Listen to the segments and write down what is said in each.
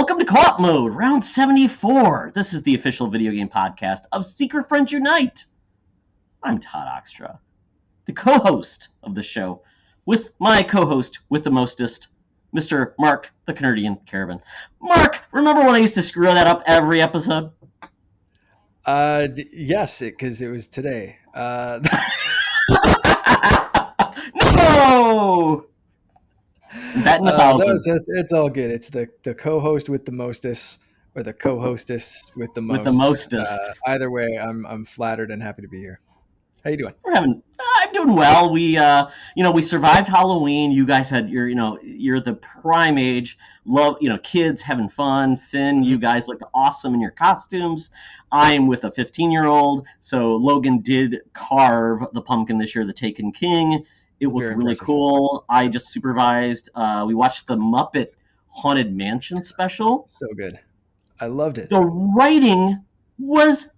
Welcome to Co-op Mode, round 74. This is the official video game podcast of Secret Friends Unite. I'm Todd Oxtra, the co-host of the show, with my co-host with the mostest, Mr. Mark, the Canadian Caravan. Mark, remember when I used to screw that up every episode? Yes, because it was today. No! Bet in a thousand. It's all good. It's the co-host with the mostest, or the co-hostess with the most. With the mostest. Either way, I'm flattered and happy to be here. How you doing? I'm doing well. We survived Halloween. You guys had you're the prime age. Love, kids having fun. Finn, you guys looked awesome in your costumes. I'm with a 15-year-old. So Logan did carve the pumpkin this year, the Taken King. It looked Very really impressive. cool. I just supervised. We watched the Muppet Haunted Mansion special. So good. I loved it. The writing was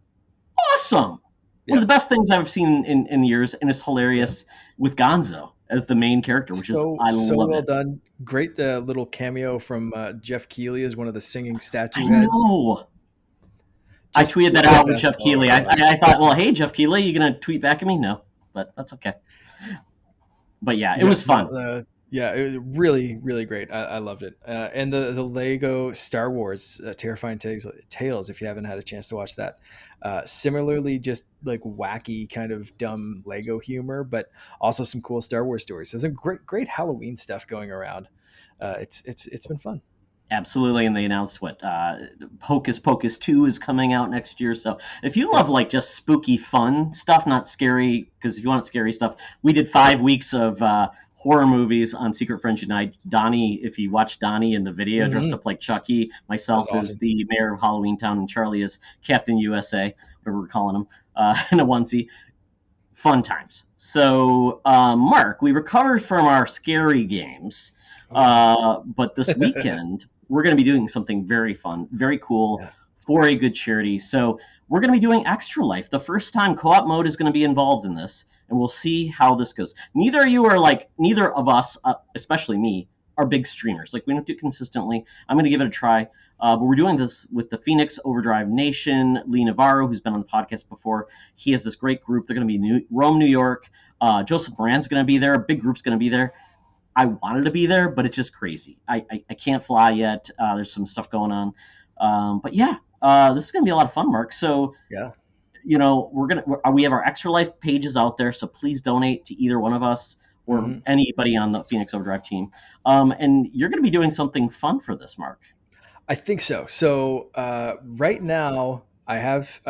awesome. One of the best things I've seen in years, and it's hilarious with Gonzo as the main character, which so love well it. done. Great little cameo from Jeff Keighley as one of the singing statue I heads. know. I tweeted that out with Jeff Keighley. I thought, well, hey, Jeff Keighley, you going to tweet back at me? No, but that's okay. But yeah, it was fun. It was really, really great. I loved it. And the Lego Star Wars Terrifying Tales, if you haven't had a chance to watch that. Similarly, just like wacky kind of dumb Lego humor, but also some cool Star Wars stories. There's some great Halloween stuff going around. It's been fun. Absolutely, and they announced Hocus Pocus 2 is coming out next year. So if you love like just spooky fun stuff, not scary, because if you want scary stuff, we did 5 weeks of horror movies on Secret Friends Unite. Donnie, if you watch Donnie in the video, dressed up like Chucky, myself as the mayor of Halloween Town, and Charlie is Captain USA, whatever we're calling him, in a onesie. Fun times. So, Mark, we recovered from our scary games, but this weekend we're going to be doing something very fun, very cool, for a good charity. So we're going to be doing Extra Life. The first time Co-op Mode is going to be involved in this, and we'll see how this goes. Neither of us, especially me, are big streamers. Like, we don't do it consistently. I'm going to give it a try. But we're doing this with the Phoenix Overdrive Nation. Lee Navarro, who's been on the podcast before, he has this great group. They're going to be Rome, New York. Joseph Moran's going to be there. A big group's going to be there. I wanted to be there, but it's just crazy. I can't fly yet. There's some stuff going on. But yeah, this is going to be a lot of fun, Mark. So yeah. We have our Extra Life pages out there, so please donate to either one of us or anybody on the Phoenix Overdrive team. And you're going to be doing something fun for this, Mark. I think so. So right now, I've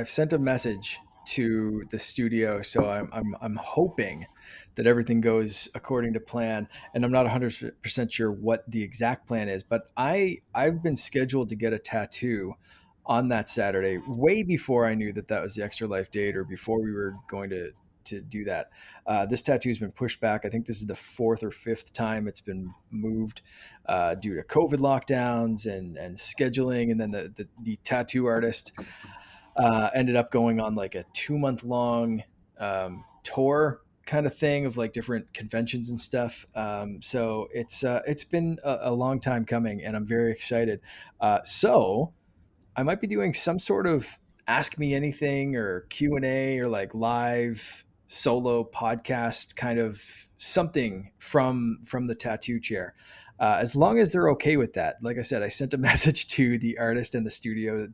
sent a message to the studio, so I'm hoping that everything goes according to plan, and I'm not 100% sure what the exact plan is, but I've been scheduled to get a tattoo on that Saturday, way before I knew that was the Extra Life date, or before we were going to do that. This tattoo has been pushed back. I think this is the 4th or 5th time it's been moved due to COVID lockdowns and scheduling. And then the tattoo artist ended up going on like a 2-month-long tour kind of thing of like different conventions and stuff. So it's been a long time coming, and I'm very excited. So I might be doing some sort of Ask Me Anything or Q&A or like live solo podcast kind of something from the tattoo chair, as long as they're okay with that. Like I said, I sent a message to the artist and the studio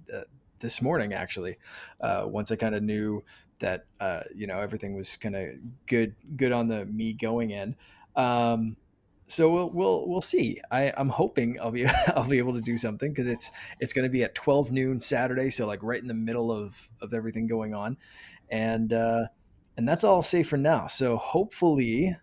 this morning, actually, once I kind of knew that everything was kind of good on the me going end. So we'll see. I'm hoping I'll be able to do something, because it's going to be at 12 noon Saturday, so like right in the middle of everything going on, and that's all I'll say for now. So hopefully,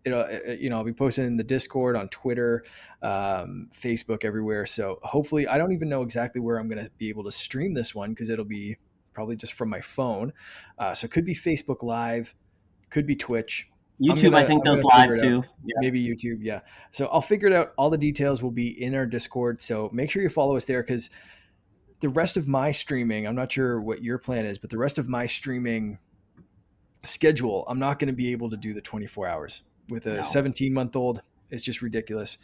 I'll be posting in the Discord, on Twitter, Facebook, everywhere. So hopefully, I don't even know exactly where I'm going to be able to stream this one, because it'll be probably just from my phone. So it could be Facebook Live, could be Twitch. YouTube, I think, does live too. Yeah. Maybe YouTube, yeah. So I'll figure it out. All the details will be in our Discord. So make sure you follow us there, because the rest of my streaming, I'm not sure what your plan is, but the rest of my streaming schedule, I'm not going to be able to do the 24 hours. With a 17-month-old, it's just ridiculous.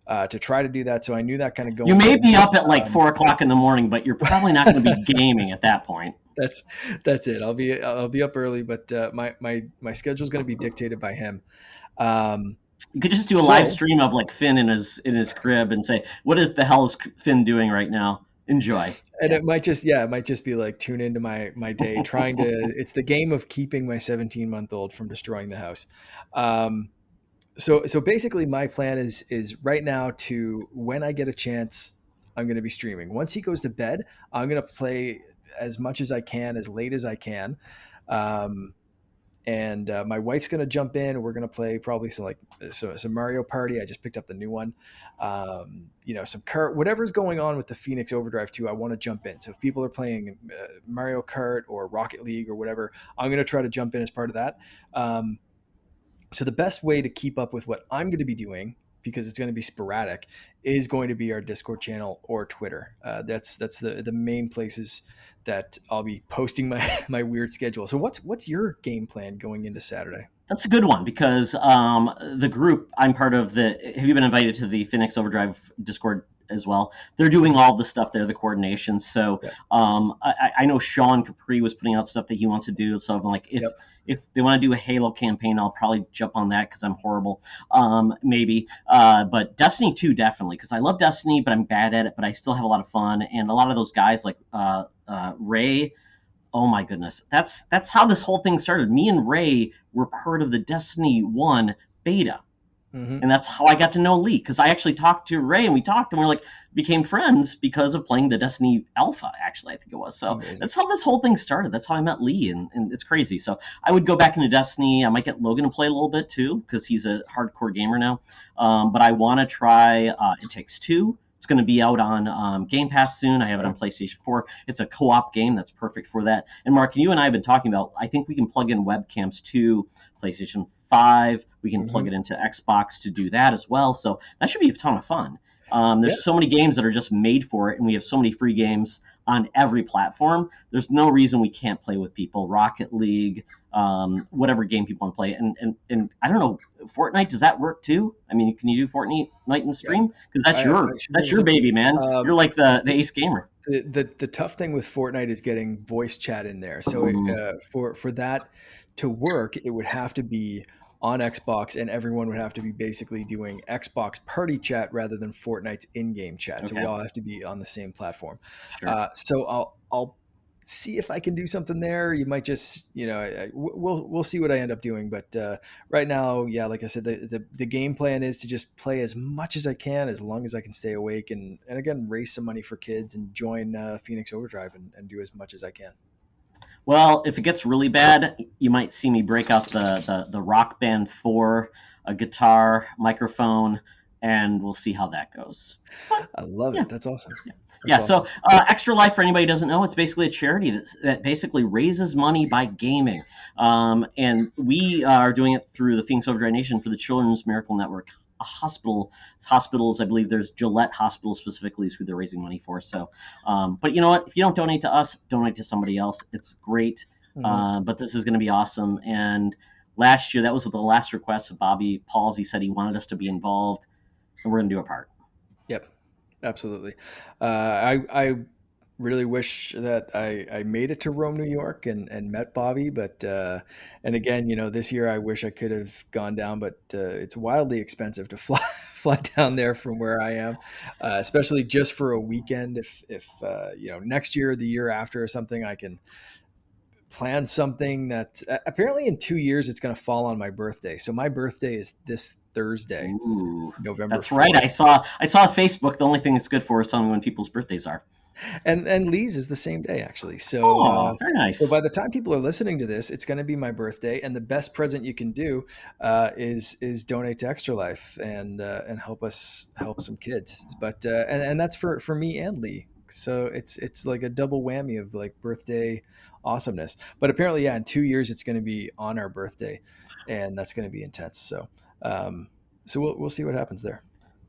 to try to do that. So I knew that kind of You going may in. be up at like 4 o'clock in the morning, but you're probably not going to be gaming at that point. That's it. I'll be up early, but my schedule is going to be dictated by him. Um, You could just do a live so stream of like Finn in his crib and say, "What is the hell is Finn doing right now? Enjoy." and Yeah. it might just be like tune into my day, trying to. It's the game of keeping my 17-month-old from destroying the house. Um, so basically, my plan is right now to when I get a chance, I'm going to be streaming. Once he goes to bed, I'm going to play as much as I can, as late as I can. Um, and my wife's gonna jump in. We're gonna play probably some Mario Party. I just picked up the new one. Some kart, whatever's going on with the Phoenix Overdrive 2. I want to jump in. So if people are playing Mario Kart or Rocket League or whatever, I'm gonna try to jump in as part of that. So the best way to keep up with what I'm going to be doing, because it's going to be sporadic, is going to be our Discord channel or Twitter. That's the main places that I'll be posting my weird schedule. So what's your game plan going into Saturday? That's a good one because the group I'm part of, have you been invited to the Phoenix Overdrive Discord as well? They're doing all the stuff there, the coordination. So Yeah. I know Sean Capri was putting out stuff that he wants to do. So I'm like, Yep. if they want to do a Halo campaign, I'll probably jump on that because I'm horrible, maybe. But Destiny 2 definitely, because I love Destiny, but I'm bad at it. But I still have a lot of fun, and a lot of those guys like Ray. Oh my goodness, that's how this whole thing started. Me and Ray were part of the Destiny 1 beta, Mm-hmm. and that's how I got to know Lee, because I actually talked to Ray and we talked and we're like became friends because of playing the Destiny Alpha. Actually, I think it was. So Amazing. that's how this whole thing started. That's how I met Lee, and it's crazy. So I would go back into Destiny. I might get Logan to play a little bit too because he's a hardcore gamer now. But I want to try It Takes Two. It's going to be out on Game Pass soon. I have it on PlayStation 4. It's a co-op game that's perfect for that. And Mark, you and I have been talking about, I think we can plug in webcams to PlayStation 5. We can plug it into Xbox to do that as well. So that should be a ton of fun. There's so many games that are just made for it, and we have so many free games on every platform. There's no reason we can't play with people. Rocket League, whatever game people want to play. And I don't know, Fortnite, does that work too? I mean, can you do Fortnite in stream? Because that's your baby, man. You're like the ace gamer. The tough thing with Fortnite is getting voice chat in there. So for that to work, it would have to be on Xbox, and everyone would have to be basically doing Xbox party chat rather than Fortnite's in-game chat. Okay. So we all have to be on the same platform. Sure. So I'll see if I can do something there. You might just, we'll see what I end up doing. But right now, yeah, like I said, the game plan is to just play as much as I can, as long as I can stay awake, and again, raise some money for kids and join Phoenix Overdrive and do as much as I can. Well, if it gets really bad, you might see me break out the Rock Band 4, a guitar, microphone, and we'll see how that goes. I love it. That's awesome. Yeah. Awesome. So Extra Life, for anybody who doesn't know, it's basically a charity that basically raises money by gaming. And we are doing it through the Phoenix Overdrive Nation for the Children's Miracle Network. Hospitals, I believe there's Gillette Hospital specifically is who they're raising money for. So, but you know what? If you don't donate to us, donate to somebody else. It's great. But this is going to be awesome. And last year, that was the last request of Bobby Pauls. He said he wanted us to be involved, and we're going to do our part. Yep, absolutely. I really wish that I made it to Rome, New York, and met Bobby. But and again, this year I wish I could have gone down, but it's wildly expensive to fly down there from where I am, especially just for a weekend. If next year or the year after or something, I can plan something that apparently in 2 years it's going to fall on my birthday. So my birthday is this Thursday, November. That's 4th. Right. I saw on Facebook. The only thing that's good for is telling when people's birthdays are. And Lee's is the same day, actually. So, very nice. So by the time people are listening to this, it's going to be my birthday, and the best present you can do is donate to Extra Life and help some kids. But and that's for me and Lee. So it's like a double whammy of like birthday awesomeness. But apparently, yeah, in 2 years it's going to be on our birthday, and that's going to be intense. So we'll see what happens there.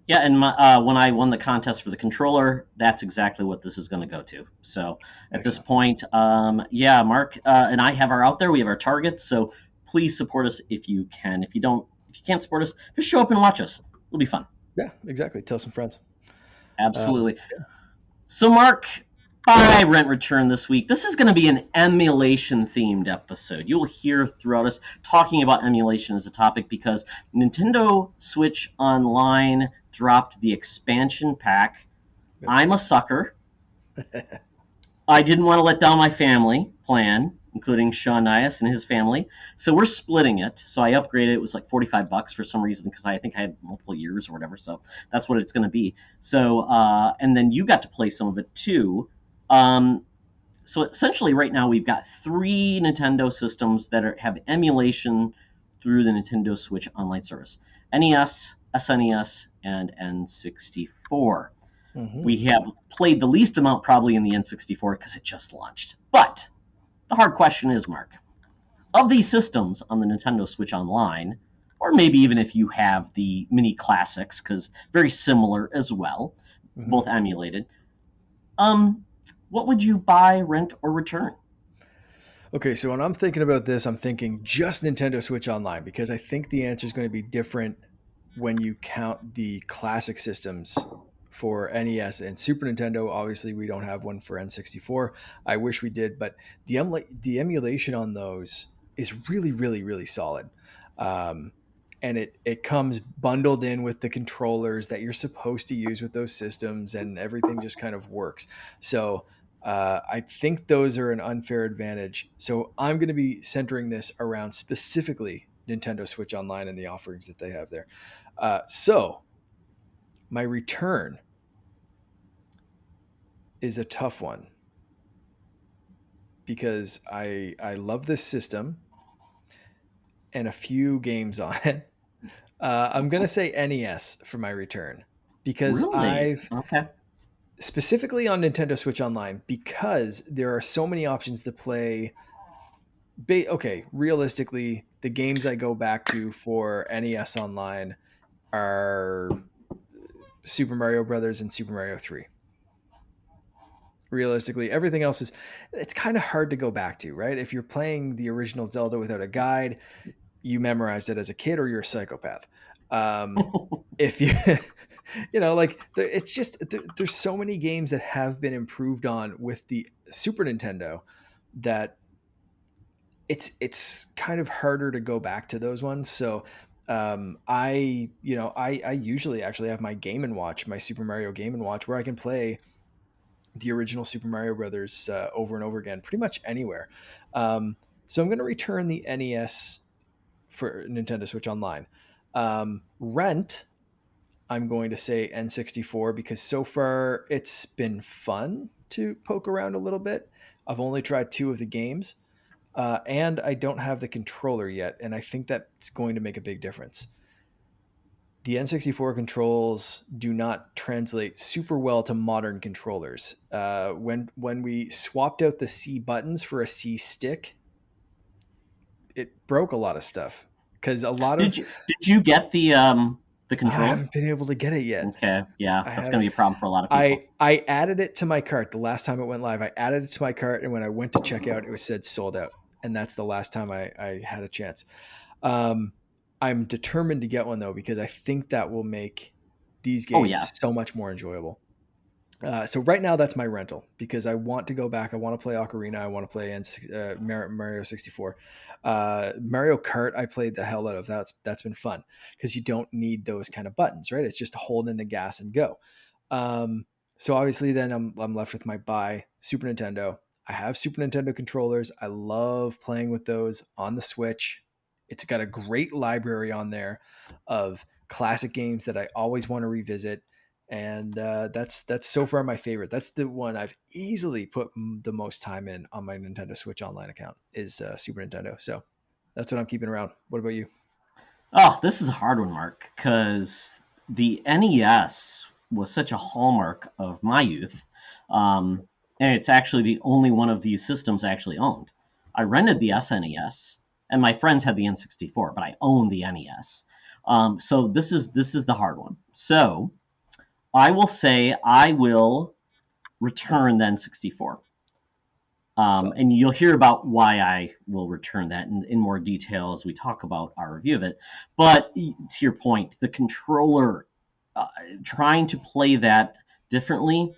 Yeah, and when I won the contest for the controller, that's exactly what this is going to go to. So at this point, Mark and I have our out there. We have our targets. So please support us if you can. If you can't support us, just show up and watch us. It'll be fun. Yeah, exactly. Tell some friends. Um, Absolutely. So, Mark, buy, rent, return this week. This is going to be an emulation themed episode. You'll hear throughout us talking about emulation as a topic because Nintendo Switch Online dropped the expansion pack. I'm a sucker. I didn't want to let down my family plan, including Sean Nias and his family. So we're splitting it. So I upgraded. It was like $45 for some reason because I think I had multiple years or whatever. So that's what it's going to be. So and then you got to play some of it too. Um, so essentially, right now we've got three Nintendo systems that have emulation through the Nintendo Switch Online service: NES, SNES, and N64. We mhm. have played the least amount probably in the N64 because it just launched. But the hard question is, Mark, of these systems on the Nintendo Switch Online, or maybe even if you have the mini classics, because very similar as well, Mhm. both emulated, um, what would you buy, rent, or return? Okay, so when I'm thinking about this, I'm thinking just Nintendo Switch Online because I think the answer is going to be different when you count the classic systems for NES and Super Nintendo. Obviously, we don't have one for N64. I wish we did, but the emulation on those is really, really, really solid. Um, and it comes bundled in with the controllers that you're supposed to use with those systems, and everything just kind of works. So I think those are an unfair advantage. So I'm going to be centering this around specifically Nintendo Switch Online and the offerings that they have there. So my return is a tough one because I love this system and a few games on it. I'm going to say NES for my return because Really? I've Okay. specifically on Nintendo Switch Online because there are so many options to play. Okay, realistically, the games I go back to for NES Online are Super Mario Brothers and Super Mario 3. Realistically, everything else is it's kind of hard to go back to, right? If you're playing the original Zelda without a guide, you memorized it as a kid or you're a psychopath. Um, if you like it's just there's so many games that have been improved on with the Super Nintendo that it's kind of harder to go back to those ones. So I usually actually have my Game and Watch, my Super Mario Game and Watch, where I can play the original Super Mario Brothers over and over again, pretty much anywhere. So I'm going to return the NES for Nintendo Switch Online. Rent, I'm going to say N64 because so far it's been fun to poke around a little bit. I've only tried two of the games. And I don't have the controller yet, and I think that's going to make a big difference. The N64 controls do not translate super well to modern controllers. When we swapped out the C buttons for a C stick, it broke a lot of stuff because a lot of Did you get the I controller? haven't been able to get it yet. Okay, yeah, I that's going haven't. to be a problem for a lot of people. I added it to my cart the last time it went live. I added it to my cart, and when I went to check out, it was said sold out, and that's the last time I had a chance. Um, I'm determined to get one though because I think that will make these Oh games yeah. so much more enjoyable. So right now that's my rental because I want to go back. I want to play Ocarina. I want to play Mario 64. Mario Kart I played the hell out of. That's been fun because you don't need those kind of buttons, right? It's just to hold in the gas and go. Um, so obviously then I'm left with my buy Super Nintendo. I have Super Nintendo controllers. I love playing with those on the Switch. It's got a great library on there of classic games that I always want to revisit, and that's so far my favorite. That's the one I've easily put the most time in on my Nintendo Switch Online account is Super Nintendo. So that's what I'm keeping around. What about you? Oh, this is a hard one, Mark, because the NES was such a hallmark of my youth, um, and it's actually the only one of these systems I actually owned. I rented the SNES, and my friends had the N64, but I owned the NES. So this is the hard one. So I will say I will return the N64. So And you'll hear about why I will return that in more detail as we talk about our review of it. But to your point, the controller trying to play that differently,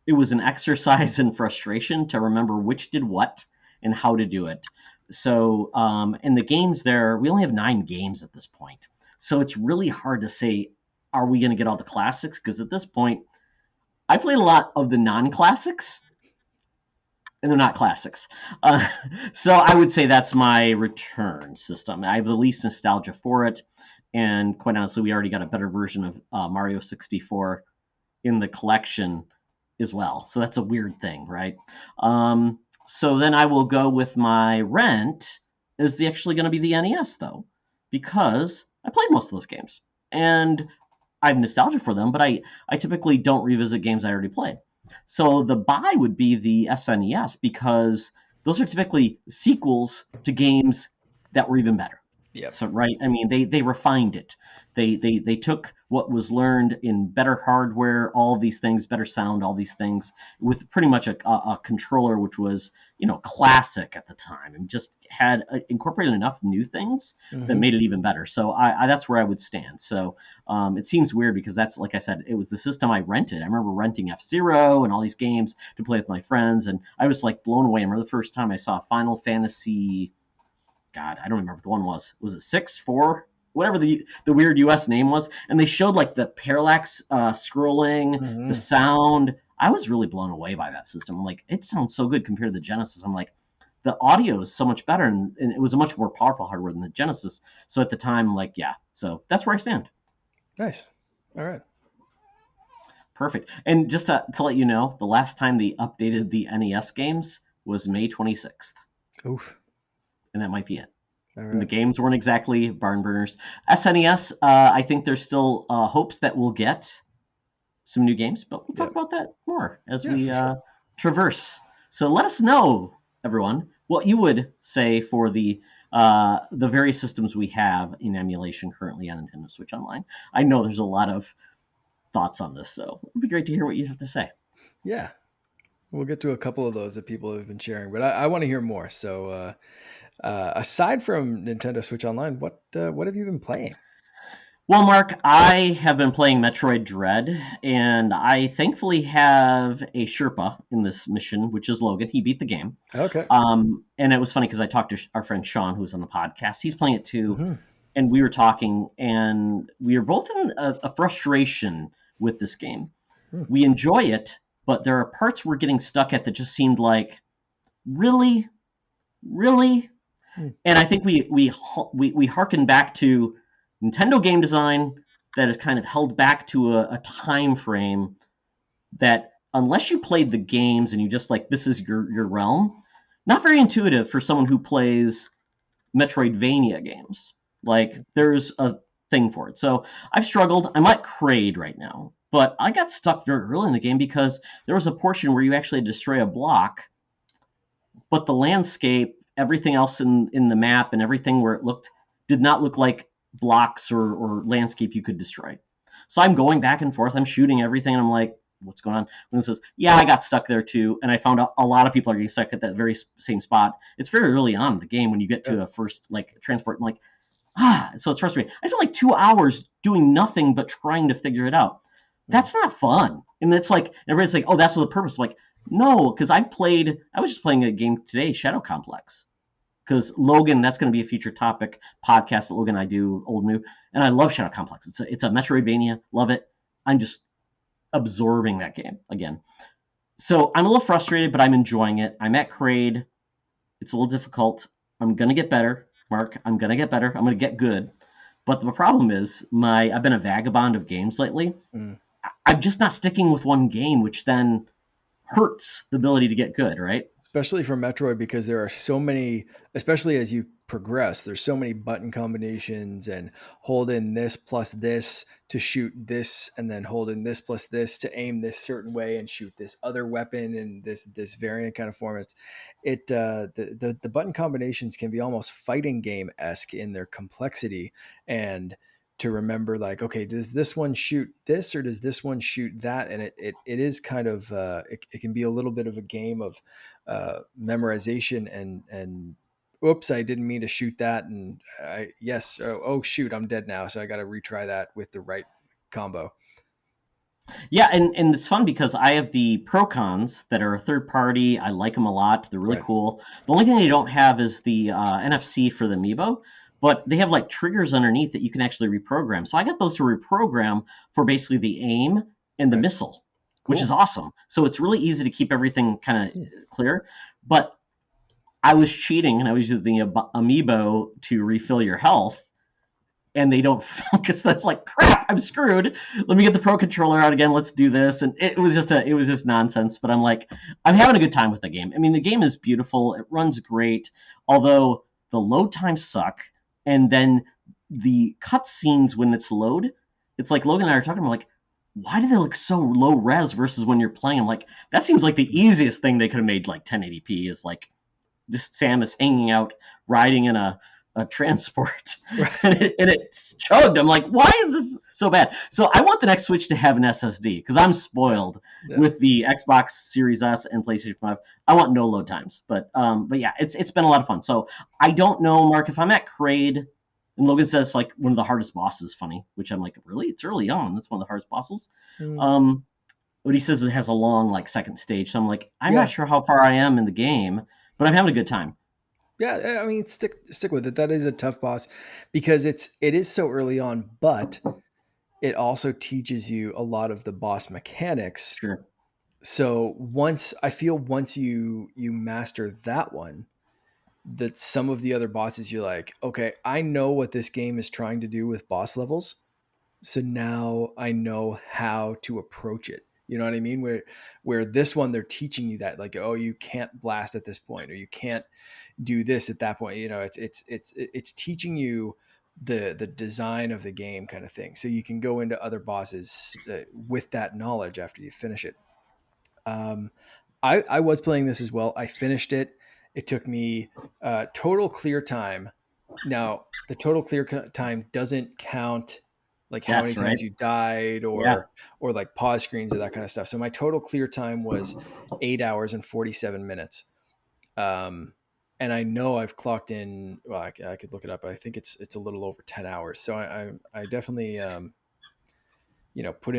it was an exercise in frustration to remember which did what and how to do it. So, in the games there, we only have 9 games at this point. So it's really hard to say, are we going to get all the classics? Because at this point, I played a lot of the non-classics, and they're not classics. Uh, so I would say that's my return system. I have the least nostalgia for it, and quite honestly, we already got a better version of Mario 64 in the collection as well. So that's a weird thing, right? So then I will go with my rent is actually going to be the NES though, because I played most of those games and I have nostalgia for them, but I typically don't revisit games I already played. So the buy would be the SNES because those are typically sequels to games that were even better. Yep. So right, I mean they refined it. They took what was learned in better hardware, all these things, better sound, all these things, with pretty much a controller which was classic at the time and just had incorporated enough new things that made it even better. So that's where I would stand. So it seems weird because that's, like I said, it was the system I rented. I remember renting F-Zero and all these games to play with my friends, and I was like blown away. I remember the first time I saw Final Fantasy. God, I don't remember what the one was. Was it 6, 4, whatever the weird US name was? And they showed like the parallax scrolling, the sound. I was really blown away by that system. I'm like, it sounds so good compared to the Genesis. I'm like, the audio is so much better, and it was a much more powerful hardware than the Genesis. So at the time, like, yeah. So that's where I stand. Nice. All right. Perfect. And just to let you know, the last time they updated the NES games was May 26th. Oof. And that might be it. All And the right. games weren't exactly barn burners. SNES, I think there's still hopes that we'll get some new games, but we'll talk Yep. about that more as Yeah, we for sure. traverse. So let us know, everyone, what you would say for the various systems we have in emulation currently on Nintendo Switch Online. I know there's a lot of thoughts on this, so it'd be great to hear what you have to say. Yeah. We'll get to a couple of those that people have been sharing, but I want to hear more. So, aside from Nintendo Switch Online, what have you been playing? Well, Mark, I have been playing Metroid Dread, and I thankfully have a Sherpa in this mission, which is Logan. He beat the game. Okay. And it was funny because I talked to our friend Sean, who's on the podcast. He's playing it too, Hmm. and we were talking, and we were both in a frustration with this game. Hmm. We enjoy it, but there are parts we're getting stuck at that just seemed like, really, really. Hmm. And I think we harken back to Nintendo game design that is kind of held back to a time frame that, unless you played the games and you just like, this is your realm, not very intuitive for someone who plays Metroidvania games. Like, there's a thing for it. So I've struggled. I'm at Kraid right now, but I got stuck very early in the game because there was a portion where you actually had to destroy a block, but the landscape, everything else in the map and everything where it looked, did not look like blocks or landscape you could destroy. So I'm going back and forth. I'm shooting everything, and I'm like, what's going on? When it says, yeah, I got stuck there too, and I found out a lot of people are getting stuck at that very same spot. It's very early on in the game when you get to Yeah. a first like transport. I'm like, so it's frustrating. I spent like 2 hours doing nothing but trying to figure it out. That's not fun. And it's like, everybody's like, oh, that's what the purpose. I'm like, no, because I was just playing a game today, Shadow Complex. Because Logan, that's going to be a future topic podcast that Logan and I do, old new, and I love Shadow Complex. It's a Metroidvania, love it. I'm just absorbing that game again. So I'm a little frustrated, but I'm enjoying it. I'm at Kraid. It's a little difficult. I'm gonna get better, Mark. I'm gonna get better. I'm gonna get good. But the problem is, I've been a vagabond of games lately. Mm. I'm just not sticking with one game, which then hurts the ability to get good, right? Especially for Metroid, because there are so many, especially as you progress, there's so many button combinations and hold in this plus this to shoot this, and then hold in this plus this to aim this certain way and shoot this other weapon in this variant kind of form. The button combinations can be almost fighting game esque in their complexity, and to remember, like, okay, does this one shoot this or does this one shoot that? And it is kind of it can be a little bit of a game of memorization and oops, I didn't mean to shoot that, and oh shoot, I'm dead now, so I got to retry that with the right combo. Yeah, and it's fun because I have the Procons that are a third party. I like them a lot. They're really Right. cool. The only thing they don't have is the NFC for the Amiibo, but they have like triggers underneath that you can actually reprogram. So I got those to reprogram for basically the aim and the Right. missile, which is Cool. awesome. So it's really easy to keep everything kind Hmm. of clear. But I was cheating and I was using the Amiibo to refill your health, and they don't focus. That's like crap. I'm screwed. Let me get the pro controller out again. Let's do this. And it was just nonsense. But I'm like, I'm having a good time with the game. I mean, the game is beautiful. It runs great. Although the load times suck, and then the cutscenes when it's load, it's like Logan and I are talking about like. Why do they look so low res versus when you're playing? I'm like, that seems like the easiest thing they could have made like 1080p is like this Samus hanging out, riding in a transport, and it chugged. I'm like, why is this so bad? So I want the next Switch to have an SSD because I'm Yeah. spoiled Yeah. with the Xbox Series S and PlayStation 5. I want no load times, but yeah, it's been a lot of fun. So I don't know, Mark, if I'm at Kraid. And Logan says like one of the hardest bosses, funny, which I'm like, really? It's early on. That's one of the hardest bosses. Mm. Um, but he says it has a long like second stage. So I'm like, I'm not Yeah. sure how far I am in the game, but I'm having a good time. Yeah. I mean, stick with it. That is a tough boss because it is so early on, but it also teaches you a lot of the boss mechanics. Sure. So once you master that one, that some of the other bosses you're like, okay, I know what this game is trying to do with boss levels. So now I know how to approach it. You know what I mean? Where this one they're teaching you that like, oh, you can't blast at this point, or you can't do this at that point. You know, it's teaching you the design of the game kind of thing. So you can go into other bosses with that knowledge after you finish it. Um, I was playing this as well. I finished it. It took me total clear time. Now, the total clear time doesn't count like how many Yes, right. times you died Yeah. or like pause screens or that kind of stuff. So my total clear time was 8 hours and 47 minutes. Um, and I know I've clocked in. Well, I could look it up, but I think it's a little over 10 hours. So I definitely put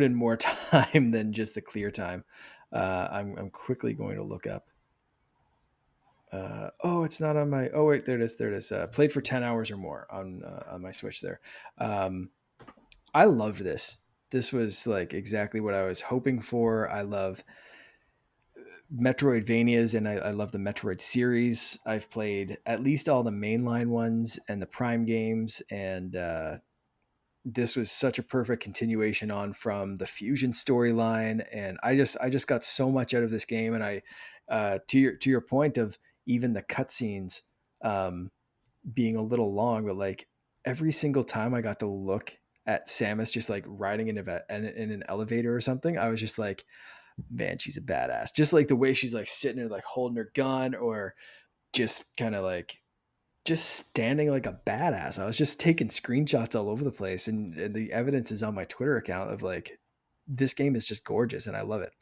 in more time than just the clear time. I'm quickly going to look up. Oh, it's not on my. Oh wait, there it is. There it is. Played for 10 hours or more on my Switch. There. Um, I loved this. This was like exactly what I was hoping for. I love Metroidvanias and I love the Metroid series. I've played at least all the mainline ones and the Prime games, and this was such a perfect continuation on from the Fusion storyline. And I just got so much out of this game. And I to your point of even the cutscenes um, being a little long, but like every single time I got to look at Samus just like riding in an elevator or something, I was just like, man, she's a badass. Just like the way she's like sitting there, like holding her gun, or just kind of like just standing like a badass. I was just taking screenshots all over the place, and the evidence is on my Twitter account of like this game is just gorgeous, and I love it.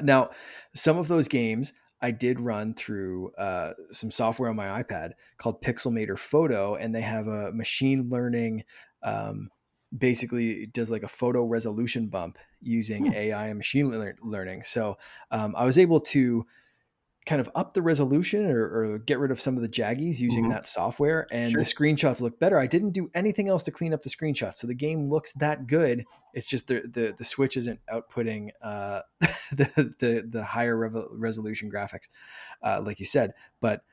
Now, some of those games I did run through some software on my iPad called Pixelmator Photo, and they have a machine learning. Basically, it does like a photo resolution bump using Hmm. AI and machine learning. So I was able to kind of up the resolution or get rid of some of the jaggies using Hmm. that software, and the Sure. screenshots look better. I didn't do anything else to clean up the screenshots, so the game looks that good. It's just the Switch isn't outputting the higher resolution graphics, like you said. But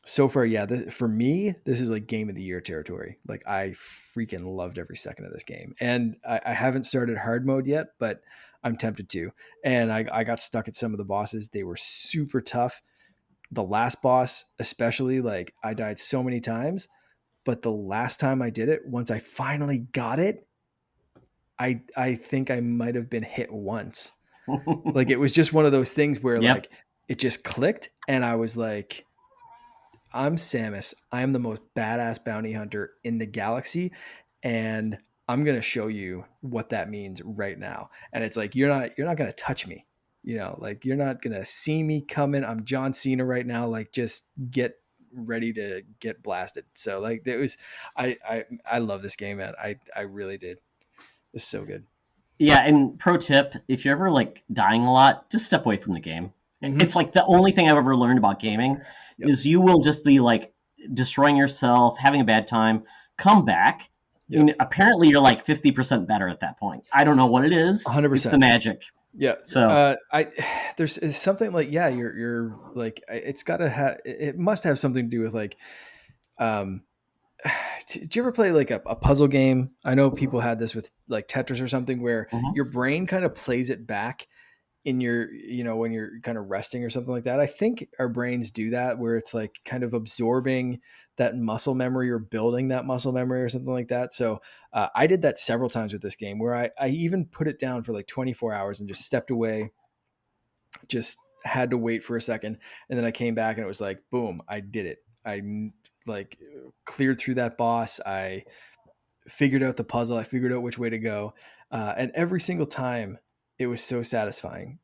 so far, yeah, for me, this is like game of the year territory. Like I freaking loved every second of this game, and I haven't started hard mode yet, but I'm tempted to. And I got stuck at some of the bosses; they were super tough. The last boss, especially, like I died so many times, but the last time I did it, once I finally got it, I think I might have been hit once. Like it was just one of those things where Yep. like it just clicked, and I was like, I'm Samus. I am the most badass bounty hunter in the galaxy, and I'm gonna show you what that means right now. And it's like you're not gonna touch me. You know, like you're not gonna see me coming. I'm John Cena right now. Like just get ready to get blasted. So like it was I love this game, man. I really did. It's so good. Yeah, and pro tip, if you're ever like dying a lot, just step away from the game. It's Hmm. like the only thing I've ever learned about gaming Yep. is you will just be like destroying yourself, having a bad time, come back, Yep. and apparently you're like 50% better at that point. I don't know what it is. It's the 100%. magic. Yeah. So, I there's it's something like, yeah, you're like, it's got to have, it must have something to do with like, um did you ever play like a puzzle game? I know people had this with like Tetris or something, where your mhm. brain kind of plays it back in your, when you're kind of resting or something like that. I think our brains do that, where it's like kind of absorbing that muscle memory or building that muscle memory or something like that. So I did that several times with this game, where I even put it down for like 24 hours and just stepped away, just had to wait for a second. And then I came back and it was like, boom, I did it. I like cleared through that boss. I figured out the puzzle. I figured out which way to go. And every single time it was so satisfying.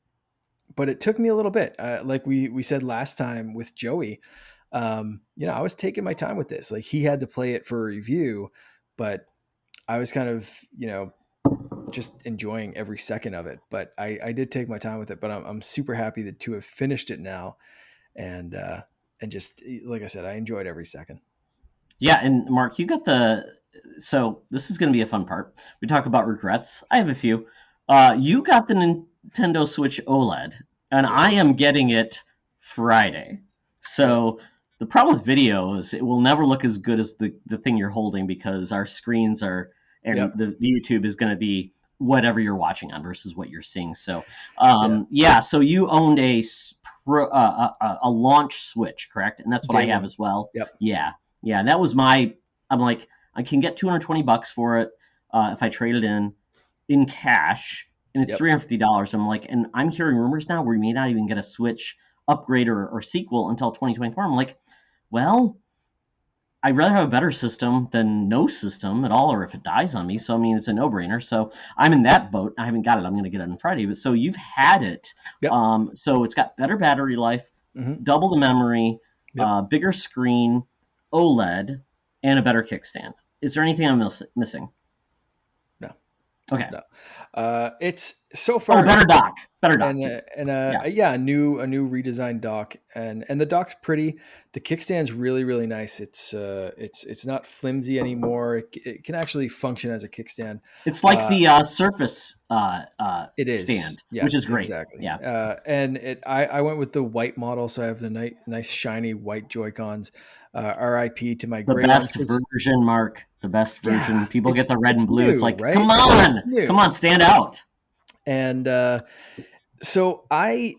But it took me a little bit. Like we said last time with Joey, I was taking my time with this. Like, he had to play it for a review, but I was kind of, just enjoying every second of it. But I did take my time with it. But I'm super happy to have finished it now, and just like I said, I enjoyed every second. Yeah, and Mark, you got the. So this is going to be a fun part. We talk about regrets. I have a few. You got the Nintendo Switch OLED, and Yes, I I did. am getting it Friday. Yep. So the problem with video is it will never look as good as the thing you're holding because our screens are, and Yep. the YouTube is going to be whatever you're watching on versus what you're seeing. So Yeah. yeah, so you owned a launch Switch, correct? And that's what Day I have one. as well. Yep. Yeah. Yeah, that was my. I'm like, I can get $220 for it if I trade it in cash, and it's Yep. $350. I'm like, and I'm hearing rumors now where you may not even get a Switch upgrade or sequel until 2024. I'm like, well, I'd rather have a better system than no system at all, or if it dies on me. So I mean, it's a no-brainer. So I'm in that boat. I haven't got it. I'm going to get it on Friday. But so you've had it. Yep. So it's got better battery life, Hmm. double the memory, Yep. bigger screen, OLED, and a better kickstand. Is there anything I'm missing? No. Okay. No. It's so Oh, far, better dock. Better dock and too. Yeah. yeah, a new redesigned dock, and the dock's pretty. The kickstand's really nice. It's not flimsy anymore. It can actually function as a kickstand. It's like Uh, the Surface it is, stand, yeah, which is great. exactly. Yeah. And I went with the white model, so I have the nice shiny white Joy Cons. RIP to my The gray ones, best because version, Mark. The best yeah, version. People get it's the red it's and blue. It's new, like, right? It's come new, on, stand out. and so I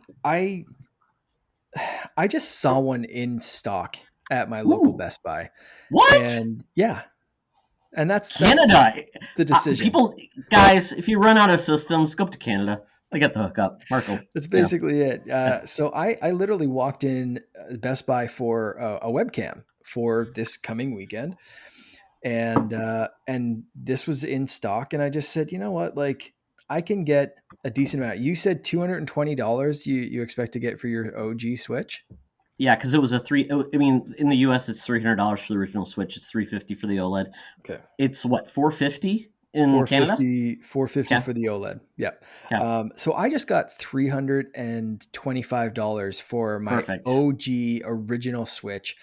just saw one in stock at my local Ooh, Best Buy, what? and yeah, and that's Canada. the decision. People, guys, if you run out of systems, go up to Canada. They got the hookup. Markle. That's Yeah. basically it. Yeah. So I literally walked in Best Buy for a webcam for this coming weekend, and this was in stock, and I just said, you know what, like, I can get a decent amount. You said $220. You expect to get for your OG Switch? Yeah, because it was a three. I mean, in the U.S., it's $300 for the original Switch. It's $350 for the OLED. Okay. It's what, $450 in Canada? 450 Okay. for the OLED. Yeah. Okay. So I just got $325 for my Perfect. OG original Switch.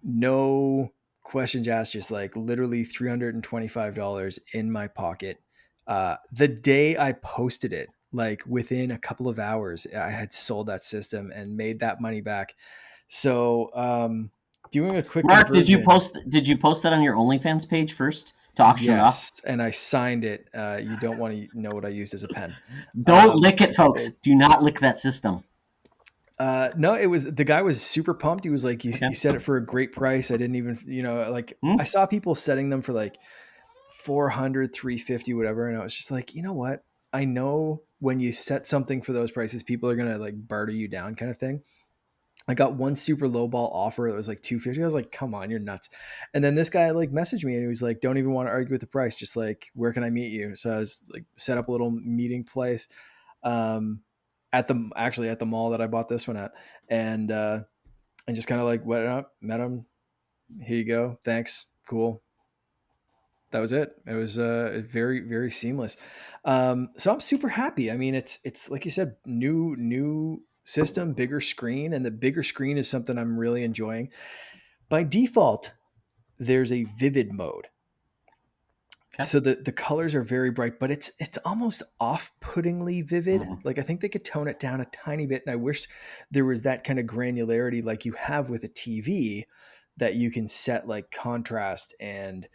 No questions asked, just like literally $325 in my pocket. The day I posted it, like within a couple of hours, I had sold that system and made that money back. So, doing a quick Mark, conversion. did you post that on your OnlyFans page first to auction it off? Yes, and I signed it. You don't want to know what I used as a pen. Don't Um, lick it, folks. it, Do not lick that system. no, it was, the guy was super pumped. He was like, Okay. you set it for a great price. I didn't even, like, I Hmm? saw people setting them for like 400, 350, whatever. And I was just like, you know what? I know when you set something for those prices, people are going to like barter you down, kind of thing. I got one super low ball offer that was like 250. I was like, come on, you're nuts. And then this guy like messaged me and he was like, don't even want to argue with the price. Just like, where can I meet you? So I was like, set up a little meeting place, um, at the mall that I bought this one at. And just kind of like went up, met him. Here you go. Thanks. Cool. That was it. It was very, very seamless. So I'm super happy. I mean, it's like you said, new system, bigger screen, and the bigger screen is something I'm really enjoying. By default, there's a vivid mode, Okay. so the colors are very bright, but it's almost off-puttingly vivid. Mhm. Like I think they could tone it down a tiny bit, and I wish there was that kind of granularity like you have with a TV, that you can set like contrast and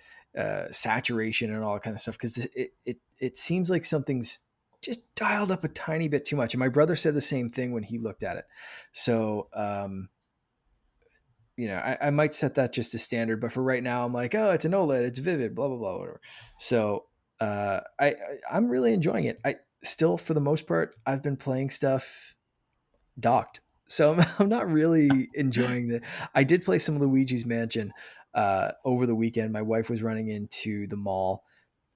saturation and all that kind of stuff, because it seems like something's just dialed up a tiny bit too much. And my brother said the same thing when he looked at it. So I might set that just as standard, but for right now, I'm like, oh, it's an OLED, it's vivid, blah blah blah, whatever. So I'm really enjoying it. I still, for the most part, I've been playing stuff docked, so I'm not really enjoying the. I did play some Luigi's Mansion over the weekend. My wife was running into the mall,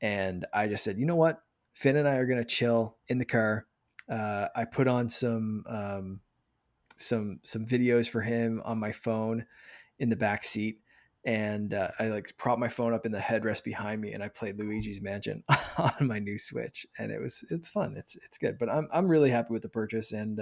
and I just said, you know what, Finn and I are gonna chill in the car. I put on some videos for him on my phone in the back seat, and I like propped my phone up in the headrest behind me, and I played Luigi's Mansion on my new Switch, and it's fun. It's good, but I'm really happy with the purchase, and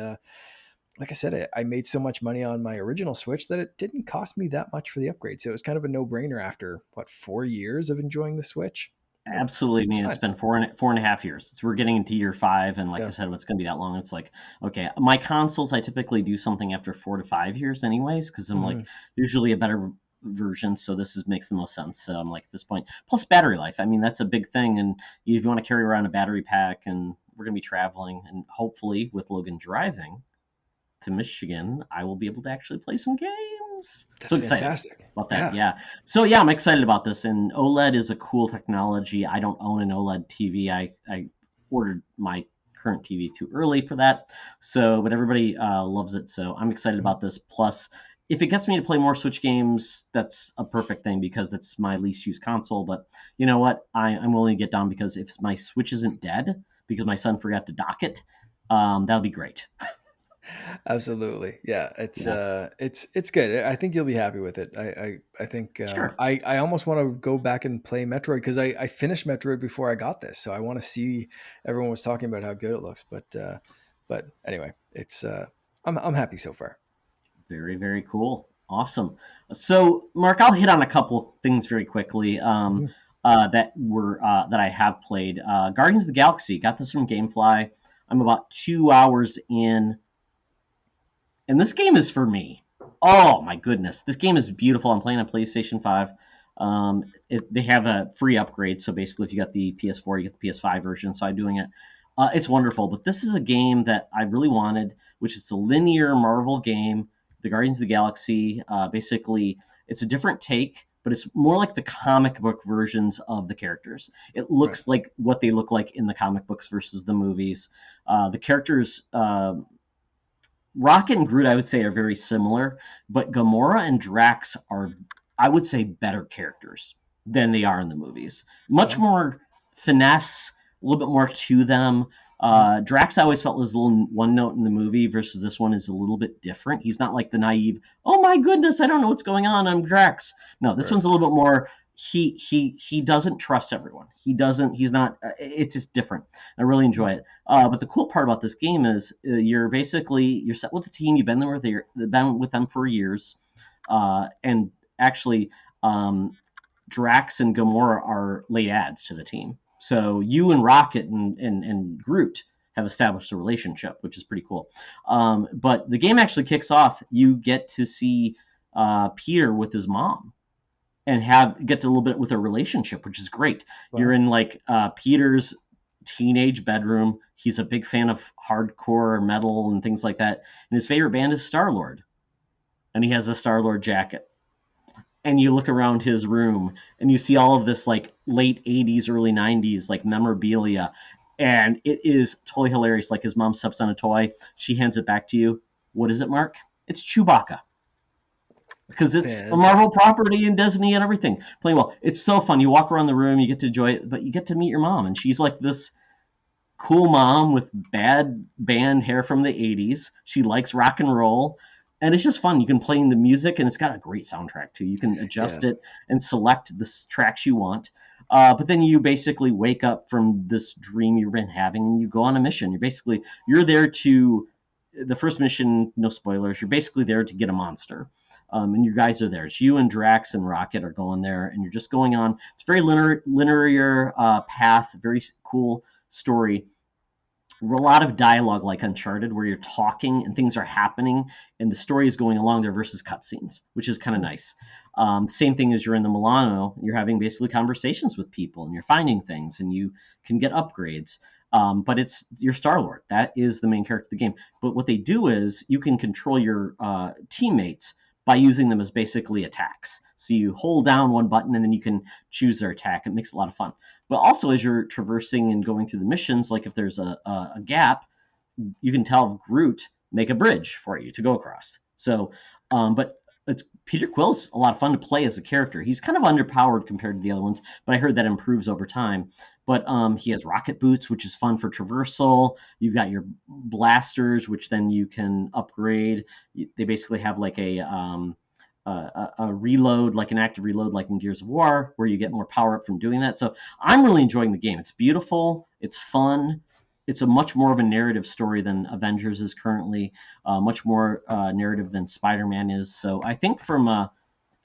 like I said, I made so much money on my original Switch that it didn't cost me that much for the upgrade, so it was kind of a no brainer after 4 years of enjoying the Switch. Absolutely. I It's mean, it's fine. been four and a half years. We're getting into year five, and like I Yeah. said, it's going to be that long. It's like, okay, my consoles, I typically do something after 4 to 5 years, anyways, because I'm like Mhm. usually a better version. So makes the most sense. So I'm like at this point. Plus battery life. I mean, that's a big thing. And if you want to carry around a battery pack, and we're going to be traveling, and hopefully with Logan driving to Michigan, I will be able to actually play some games. So That's excited fantastic. about that. Yeah. Yeah. So yeah, I'm excited about this. And OLED is a cool technology. I don't own an OLED TV. I ordered my current TV too early for that. So, but everybody loves it. So I'm excited Mhm. about this. Plus, if it gets me to play more Switch games, that's a perfect thing because it's my least used console. But you know what? I'm willing to get down because if my Switch isn't dead because my son forgot to dock it, that'll be great. Absolutely. Yeah, Yeah. it's good. I think you'll be happy with it. I think Sure. I almost want to go back and play Metroid, because I finished Metroid before I got this, so I want to see. Everyone was talking about how good it looks, but anyway, it's I'm happy so far. Very, very cool. Awesome. So, Mark, I'll hit on a couple things very quickly Mhm. that I have played. Guardians of the Galaxy, got this from GameFly. I'm about 2 hours in, and this game is for me. Oh my goodness, this game is beautiful. I'm playing on PlayStation 5. They have a free upgrade, so basically, if you got the PS4, you get the PS5 version. So I'm doing it. It's wonderful, but this is a game that I really wanted, which is a linear Marvel game, the Guardians of the Galaxy. Basically, it's a different take, but it's more like the comic book versions of the characters. It Right. looks like what they look like in the comic books versus the movies. The characters, Rocket and Groot, I would say, are very similar, but Gamora and Drax are, I would say, better characters than they are in the movies. Much Well. more finesse, a little bit more to them. Mhm. Drax, I always felt was a little one note in the movie versus this one is a little bit different. He's not like the naive, oh my goodness, I don't know what's going on. I'm Drax. No, this Right. one's a little bit more. He doesn't trust everyone. He doesn't. He's not. It's just different. I really enjoy Mhm. it. But the cool part about this game is you're set with the team. You've been there been with them for years, and actually, um, Drax and Gamora are late adds to the team. So you and Rocket and Groot have established a relationship, which is pretty cool. But the game actually kicks off. You get to see Peter with his mom and have get to a little bit with a relationship, which is great. You're Well. in like Peter's teenage bedroom. He's a big fan of hardcore metal and things like that. And his favorite band is Star Lord, and he has a Star Lord jacket. And you look around his room and you see all of this like late 80s, early 90s like memorabilia. And it is totally hilarious. Like his mom steps on a toy, she hands it back to you. What is it, Mark? It's Chewbacca because it's a Marvel Fantastic. property and Disney and everything. Playing well, it's so fun. You walk around the room, you get to enjoy it, but you get to meet your mom, and she's like this cool mom with bad band hair from the '80s. She likes rock and roll, and it's just fun. You can play in the music, and it's got a great soundtrack too. You can Yeah. adjust it and select the tracks you want. But then you basically wake up from this dream you've been having, and you go on a mission. You're there to the first mission. No spoilers. You're basically there to get a monster, and your guys are there. It's you and Drax and Rocket are going there, and you're just going on. It's a very linear path. Very cool story, a lot of dialogue like Uncharted, where you're talking and things are happening and the story is going along there versus cutscenes, which is kind of nice. Same thing as you're in the Milano, you're having basically conversations with people and you're finding things and you can get upgrades. But it's your Star Lord. That is the main character of the game. But what they do is you can control your teammates by using them as basically attacks. So you hold down one button and then you can choose their attack. It makes it a lot of fun. But also, as you're traversing and going through the missions, like if there's a gap, you can tell Groot make a bridge for you to go across. So, but it's Peter Quill's a lot of fun to play as a character. He's kind of underpowered compared to the other ones, but I heard that improves over time. But he has rocket boots, which is fun for traversal. You've got your blasters, which then you can upgrade. They basically have like a reload, like an active reload, like in Gears of War, where you get more power up from doing that. So I'm really enjoying the game. It's beautiful. It's fun. It's a much more of a narrative story than Avengers is currently, much more narrative than Spider-Man is. So I think from a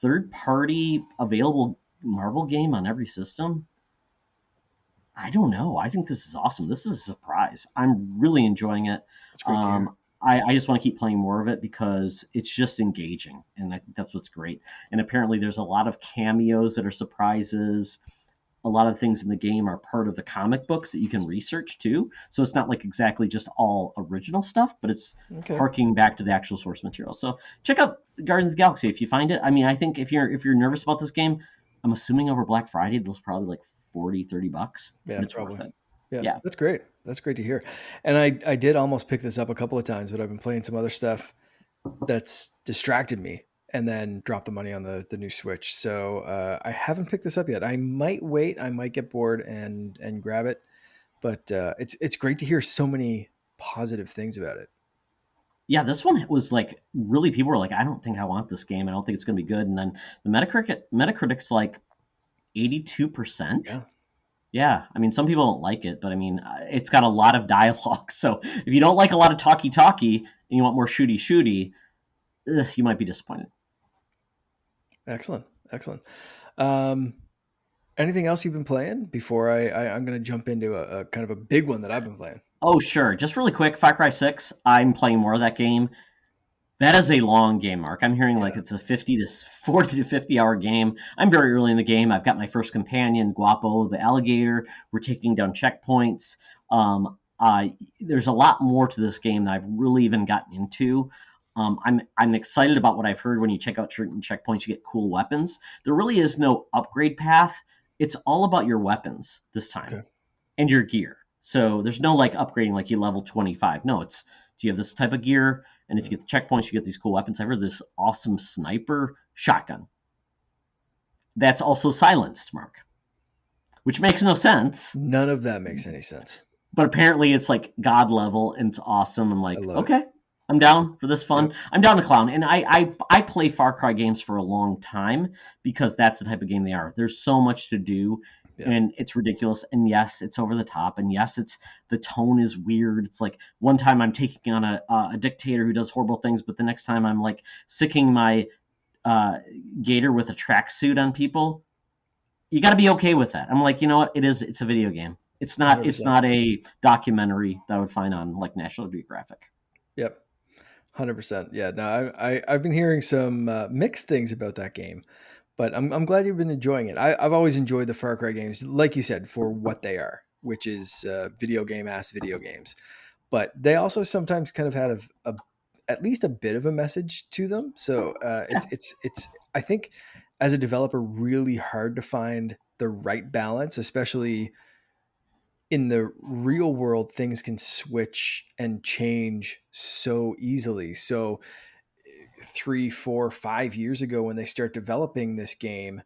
third-party available Marvel game on every system, I don't know. I think this is awesome. This is a surprise. I'm really enjoying it. That's great to hear. I just want to keep playing more of it because it's just engaging, and I think that's what's great. And apparently, there's a lot of cameos that are surprises. A lot of things in the game are part of the comic books that you can research too. So it's not like exactly just all original stuff, but it's Okay. harking back to the actual source material. So check out Guardians of the Galaxy if you find it. I mean, I think if you're nervous about this game, I'm assuming over Black Friday, those probably like 40, $30, Yeah, but it's worth probably. it. Yeah, Yeah. that's great. That's great to hear. And I did almost pick this up a couple of times, but I've been playing some other stuff that's distracted me and then dropped the money on the new Switch. So I haven't picked this up yet. I might wait. I might get bored and grab it. But it's great to hear so many positive things about it. Yeah, this one was like really people were like, I don't think I want this game. I don't think it's going to be good. And then the Metacritic's like 82%. Yeah. Yeah, I mean, some people don't like it, but I mean, it's got a lot of dialogue. So if you don't like a lot of talky and you want more shooty, you might be disappointed. Excellent. Excellent. Um, anything else you've been playing before I'm going to jump into a kind of a big one that I've been playing? Oh, sure. Just really quick, Far Cry 6. I'm playing more of that game. That is a long game, Mark. I'm hearing like Yeah. it's a 50 to 40 to 50-hour game. I'm very early in the game. I've got my first companion, Guapo, the alligator. We're taking down checkpoints. There's a lot more to this game that I've really even gotten into. I'm excited about what I've heard. When you check out certain checkpoints, you get cool weapons. There really is no upgrade path. It's all about your weapons this time Okay. and your gear. So there's no like upgrading like you level 25. No, it's do you have this type of gear? And if you get the checkpoints, you get these cool weapons. I've heard this awesome sniper shotgun that's also silenced, Mark, which makes no sense. None of that makes any sense. But apparently it's like god level and it's awesome. I'm I like, love it. okay, I'm down for this Yep. fun. I'm down to clown. And I play Far Cry games for a long time because that's the type of game they are. There's so much to do Yeah. and it's ridiculous. And yes, it's over the top. And yes, it's the tone is weird. It's like one time I'm taking on a dictator who does horrible things, but the next time I'm like sicking my uh, gator with a tracksuit on people. You got to be okay with that. I'm like, you know what? It's a video game. It's not. It's 100%. not a documentary that I would find on like National Geographic. Yep. 100%. Yeah. No, I've been hearing some mixed things about that game, but I'm glad you've been enjoying it. I've always enjoyed the Far Cry games, like you said, for what they are, which is video game ass video games. But they also sometimes kind of had at least a bit of a message to them. So Yeah. it's I think as a developer really hard to find the right balance, especially in the real world. Things can switch and change so easily. So 3, 4, 5 years ago, when they start developing this game,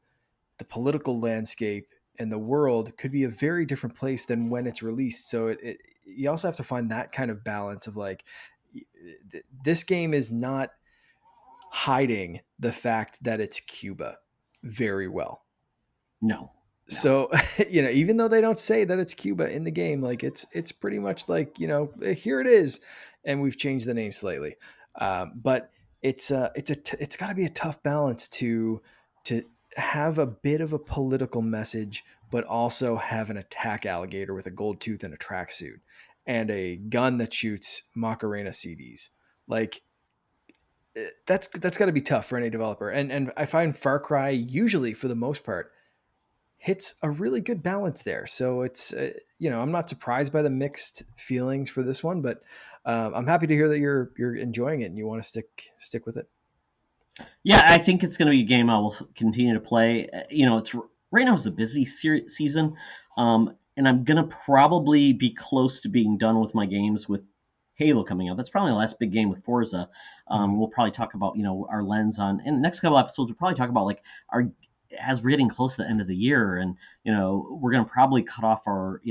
the political landscape and the world could be a very different place than when it's released. So you also have to find that kind of balance of like, this game is not hiding the fact that it's Cuba very well. No, no. So even though they don't say that it's Cuba in the game, like it's pretty much like here it is, and we've changed the name slightly. But it's got to be a tough balance to have a bit of a political message, but also have an attack alligator with a gold tooth and a tracksuit and a gun that shoots Macarena CDs. Like that's got to be tough for any developer. And I find Far Cry usually, for the most part, hits a really good balance there. So it's I'm not surprised by the mixed feelings for this one, but I'm happy to hear that you're enjoying it and you want to stick with it. Yeah, I think it's going to be a game I will continue to play. It's right now is the busy season, and I'm going to probably be close to being done with my games with Halo coming out. That's probably the last big game with Forza. Mhm. We'll probably talk about our lens on in the next couple episodes. We'll probably talk about like our as we're getting close to the end of the year, and we're going to probably cut off our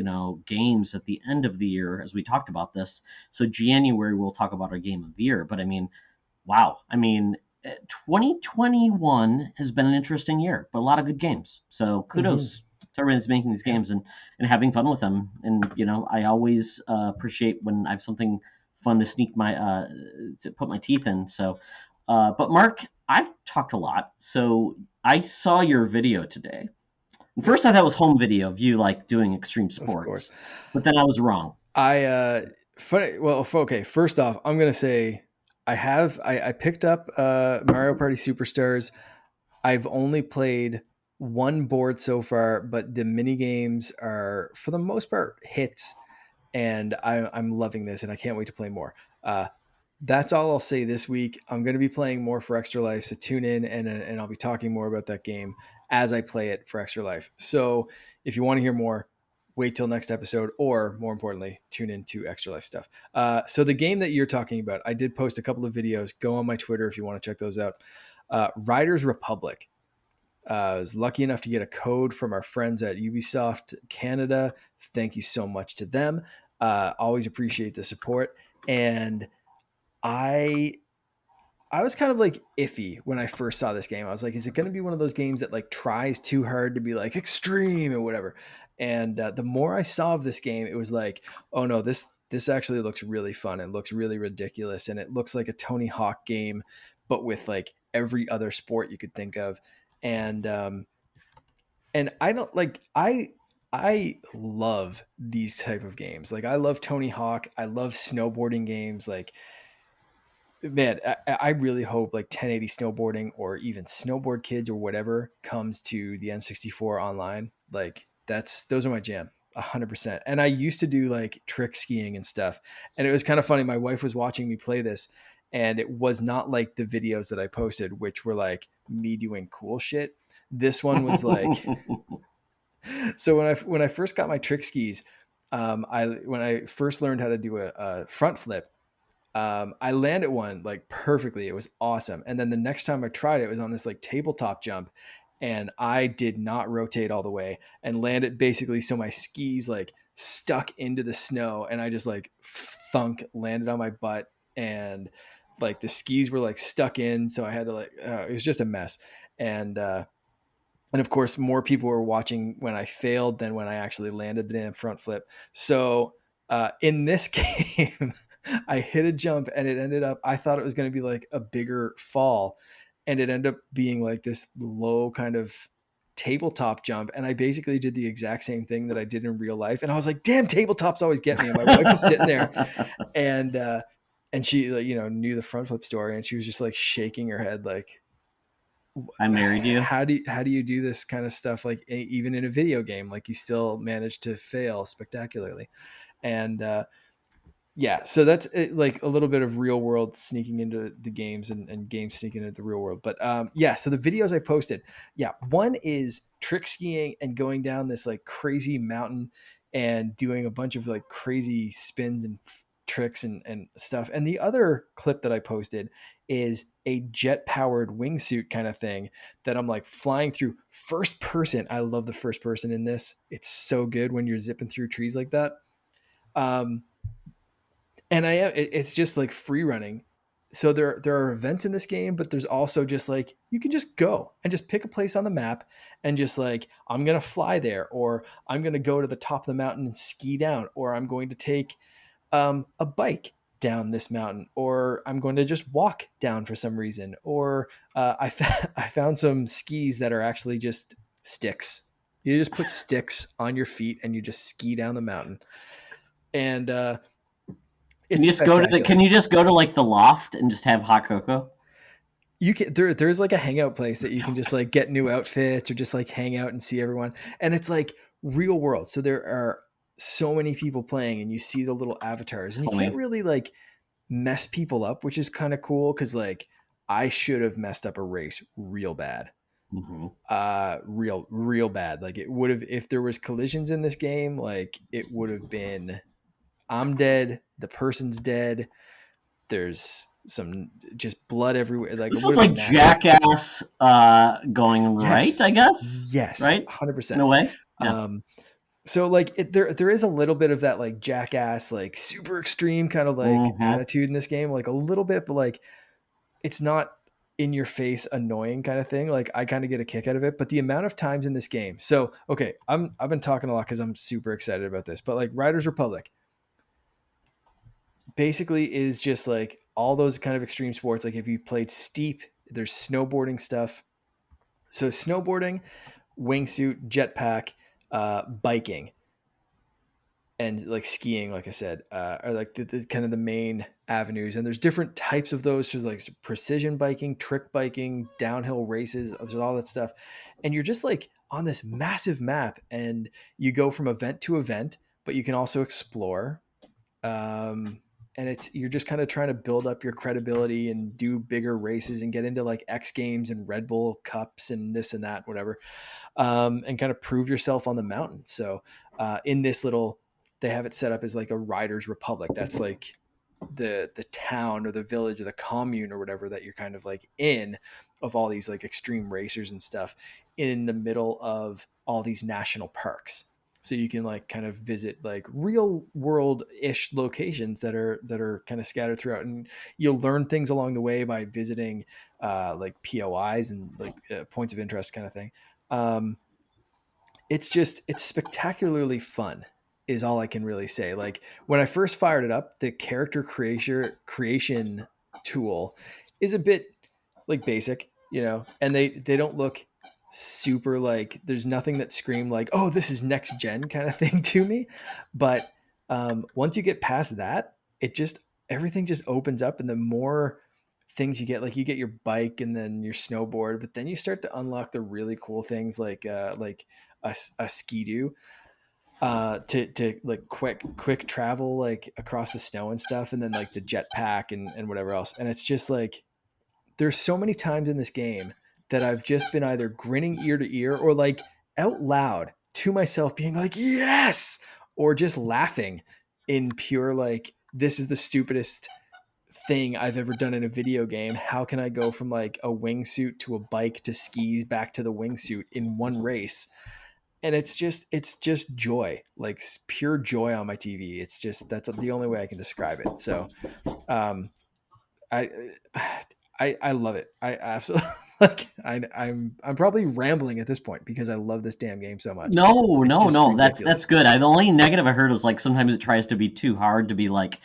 games at the end of the year as we talked about this. So January we'll talk about our game of the year. But I mean, wow. I mean, 2021 has been an interesting year, but a lot of good games. So Mhm. kudos to everyone that's making these Yeah, games and having fun with them. And I always appreciate when I have something fun to sneak my to put my teeth in. So, but Mark, I've talked a lot. So I saw your video today. And first, I yes, thought it was home video of you like doing extreme of course. sports, but then I was wrong. Okay, first off, I'm gonna say I picked up Mario Party Superstars. I've only played one board so far, but the mini games are for the most part hits, and I'm loving this, and I can't wait to play more. That's all I'll say this week. I'm going to be playing more for Extra Life, so tune in, and I'll be talking more about that game as I play it for Extra Life. So if you want to hear more, wait till next episode, or more importantly, tune into Extra Life stuff. So the game that you're talking about, I did post a couple of videos. Go on my Twitter if you want to check those out. Riders Republic. I was lucky enough to get a code from our friends at Ubisoft Canada. Thank you so much to them. Always appreciate the support. And I I was kind of like iffy when I first saw this game. I was like, is it going to be one of those games that like tries too hard to be like extreme or whatever? And the more I saw of this game, it was like, oh no, this actually looks really fun. It looks really ridiculous, and it looks like a Tony Hawk game, but with like every other sport you could think of. And and I don't like I love these type of games. Like I love Tony Hawk. I love snowboarding games. Like man, I really hope like 1080 snowboarding or even snowboard kids or whatever comes to the N64 online. Like those are my jam. 100%. And I used to do like trick skiing and stuff. And it was kind of funny. My wife was watching me play this, and it was not like the videos that I posted, which were like me doing cool shit. This one was like, so when I first got my trick skis, I when I first learned how to do a front flip, I landed one like perfectly. It was awesome. And then the next time I tried it, it was on this like tabletop jump, and I did not rotate all the way and landed basically so my skis like stuck into the snow, and I just like thunk landed on my butt, and like the skis were like stuck in, so I had to like it was just a mess. And of course, more people were watching when I failed than when I actually landed the damn front flip. So in this game, I hit a jump, and it ended up, I thought it was going to be like a bigger fall, and it ended up being like this low kind of tabletop jump. And I basically did the exact same thing that I did in real life. And I was like, damn, tabletops always get me. And my wife was sitting there, and, uh, and she, like, knew the front flip story, and she was just like shaking her head, like, I married you. how do you do this kind of stuff, like even in a video game, like you still manage to fail spectacularly. And yeah, so that's it, like a little bit of real world sneaking into the games, and games sneaking into the real world. But yeah, so the videos I posted, yeah, one is trick skiing and going down this like crazy mountain and doing a bunch of like crazy spins and tricks and stuff. And the other clip that I posted is a jet powered wingsuit kind of thing that I'm like flying through first person. I love the first person in this. It's so good when you're zipping through trees like that. Um, and it's just like free running, so there are events in this game, but there's also just like you can just go and just pick a place on the map and just like I'm gonna fly there, or I'm gonna go to the top of the mountain and ski down, or I'm going to take a bike down this mountain, or I'm going to just walk down for some reason, or I found some skis that are actually just sticks. You just put sticks on your feet and you just ski down the mountain, and Can you it's just go to the? spectacular. Can you just go to like the loft and just have hot cocoa? You can there's like a hangout place that you can just like get new outfits or just like hang out and see everyone, and it's like real world, so there are so many people playing and you see the little avatars It's and you can't funny. really like mess people up, which is kind of cool because like I should have messed up a race real bad. Hmm. Real bad. Like it would have, if there was collisions in this game, like it would have been I'm dead, the person's dead, there's some just blood everywhere. Like it This would is have been like nasty. Jackass going right, Yes. I guess. Yes. Right, in 100%. a way. Yeah. Um, so like there is a little bit of that like jackass, like super extreme kind of like Hmm. attitude in this game, like a little bit, but like it's not in your face annoying kind of thing. Like I kind of get a kick out of it, but the amount of times in this game. So okay, I've been talking a lot because I'm super excited about this. But like Riders Republic basically is just like all those kind of extreme sports. Like if you played steep, there's snowboarding stuff. So snowboarding, wingsuit, jetpack, biking, and like skiing, like I said, are like the kind of the main avenues. And there's different types of those. So like precision biking, trick biking, downhill races, there's all that stuff. And you're just like on this massive map and you go from event to event, but you can also explore. And it's you're just kind of trying to build up your credibility and do bigger races and get into like X Games and Red Bull Cups and this and that, whatever, and kind of prove yourself on the mountain. So in this little, they have it set up as like a riders republic. That's like the town or the village or the commune or whatever that you're kind of like in, of all these like extreme racers and stuff in the middle of all these national parks. So you can like kind of visit like real world ish locations that are kind of scattered throughout, and you'll learn things along the way by visiting like POIs and like points of interest kind of thing. um, it's spectacularly fun is all I can really say. Like when I first fired it up, the character creation tool is a bit like basic, you know, and they don't look super like there's nothing that screamed like, oh, this is next gen kind of thing to me. But once you get past that, it just everything just opens up, and the more things you get, like you get your bike and then your snowboard, but then you start to unlock the really cool things like a ski-doo to like quick travel like across the snow and stuff, and then like the jetpack and whatever else. And it's just like there's so many times in this game that I've just been either grinning ear to ear or like out loud to myself being like yes, or just laughing in pure like this is the stupidest thing I've ever done in a video game. How can I go from like a wingsuit to a bike to skis back to the wingsuit in one race? And it's just joy, like pure joy on my TV. It's just that's the only way I can describe it. So um, I I love it. I absolutely like. I'm probably rambling at this point because I love this damn game so much. No, It's no, just no. That's ridiculous. good. The only negative I heard was like sometimes it tries to be too hard to be like,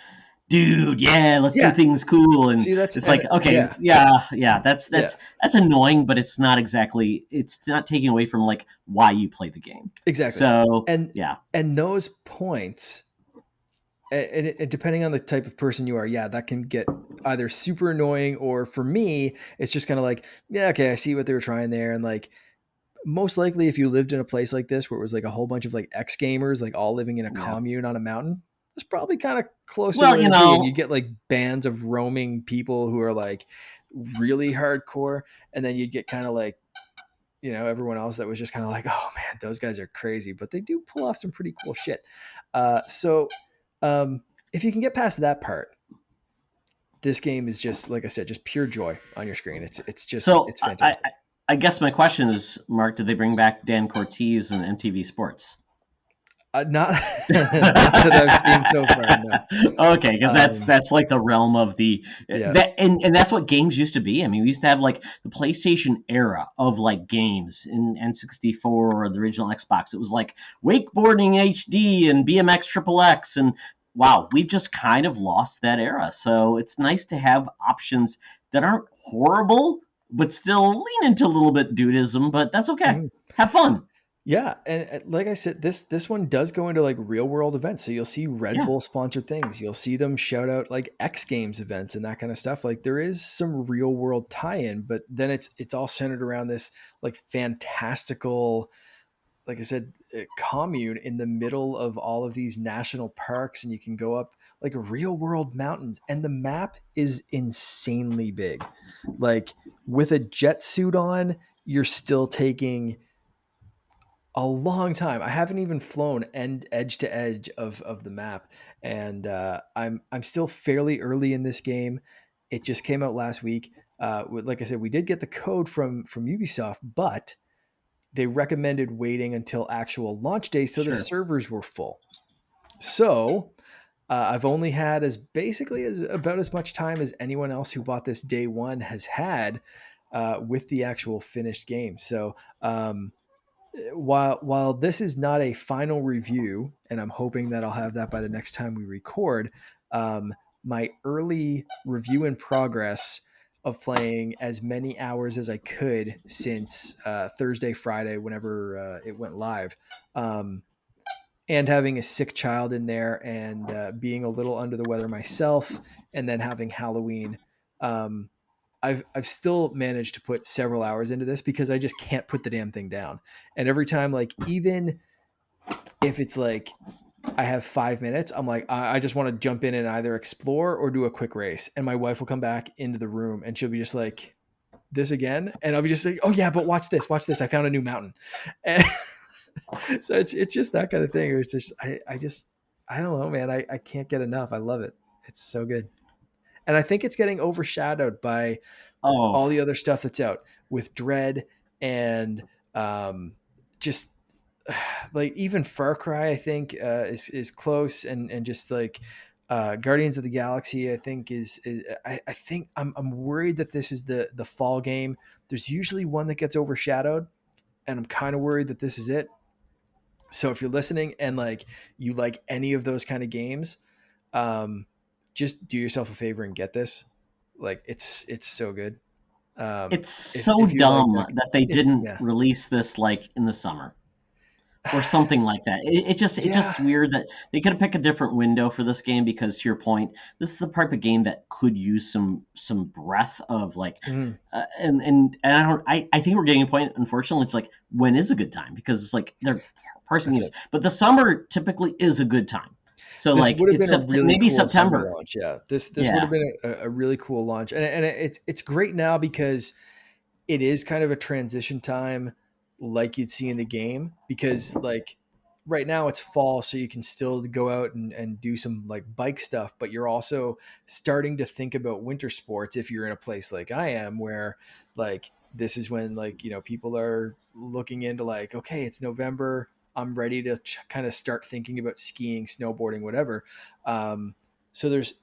dude, yeah, let's do Yeah. things cool, and See, that's it's like, okay, yeah, yeah, yeah, that's yeah, that's annoying, but it's not exactly. It's not taking away from like why you play the game. exactly. So And yeah, and those points, and depending on the type of person you are, yeah, that can get either super annoying, or for me, it's just kind of like, yeah, okay, I see what they were trying there, and like most likely if you lived in a place like this where it was like a whole bunch of like ex gamers like all living in a yeah. commune on a mountain, that's probably kind of close to Well, where it'd be, and you get like bands of roaming people who are like really hardcore, and then you'd get kind of like, you know, everyone else that was just kind of like, oh man, those guys are crazy, but they do pull off some pretty cool shit. So if you can get past that part, this game is just like I said, just pure joy on your screen. It's just so it's fantastic. I guess my question is, Mark, did they bring back Dan Cortese and MTV Sports? Not not that I've seen so far. No. Okay, because Um, that's like the realm of the yeah. that and that's what games used to be. I mean, we used to have like the PlayStation era of like games in N64 or the original Xbox. It was like wakeboarding HD and BMX Triple X, and wow, we've just kind of lost that era. So it's nice to have options that aren't horrible, but still lean into a little bit dudism. But that's okay. Mhm. Have fun. Yeah, and like I said, this one does go into like real world events. So you'll see Red Yeah, Bull sponsored things. You'll see them shout out like X Games events and that kind of stuff. Like there is some real world tie-in, but then it's all centered around this like fantastical, like I said, commune in the middle of all of these national parks, and you can go up like real world mountains, and the map is insanely big. Like with a jet suit on, you're still taking a long time. I haven't even flown end edge to edge of the map, and I'm still fairly early in this game. It just came out last week. Like I said, we did get the code from Ubisoft, but they recommended waiting until actual launch day, so the sure. servers were full. So I've only had as basically as about as much time as anyone else who bought this day one has had with the actual finished game. So while this is not a final review, and I'm hoping that I'll have that by the next time we record, my early review in progress of playing as many hours as I could since Thursday, Friday, whenever it went live, and having a sick child in there and being a little under the weather myself, and then having Halloween. Um, I've still managed to put several hours into this because I just can't put the damn thing down. And every time, like even if it's like I have 5 minutes, I'm like I just want to jump in and either explore or do a quick race. And my wife will come back into the room and she'll be just like, "This again?" And I'll be just like, "Oh yeah, but watch this. I found a new mountain." And so it's just that kind of thing. Or it's just I just I don't know, man. I can't get enough. I love it. It's so good. And I think it's getting overshadowed by Oh, all the other stuff that's out with Dread and um, just like even Far Cry, I think is close, and just like Guardians of the Galaxy, I think is I think I'm worried that this is the fall game. There's usually one that gets overshadowed, and I'm kind of worried that this is it. So if you're listening and like you like any of those kind of games, um, just do yourself a favor and get this. Like it's so good. it's so If you like dumb that, that they didn't yeah, release this like in the summer or something like that. It's yeah, just weird that they could have picked a different window for this game because to your point, this is the type of game that could use some breath of like mm, and I think we're getting a point. Unfortunately, it's like when is a good time because it's like they're parsing that's games, it. but the summer typically is a good time. So This like would have it's been a really maybe cool summer September. launch. Yeah, this would have Yeah, been a really cool launch, and it's great now because it is kind of a transition time like you'd see in the game because like right now it's fall so you can still go out and do some like bike stuff, but you're also starting to think about winter sports if you're in a place like I am where like this is when like people are looking into like, okay, it's November, I'm ready to kind of start thinking about skiing, snowboarding, whatever. So there's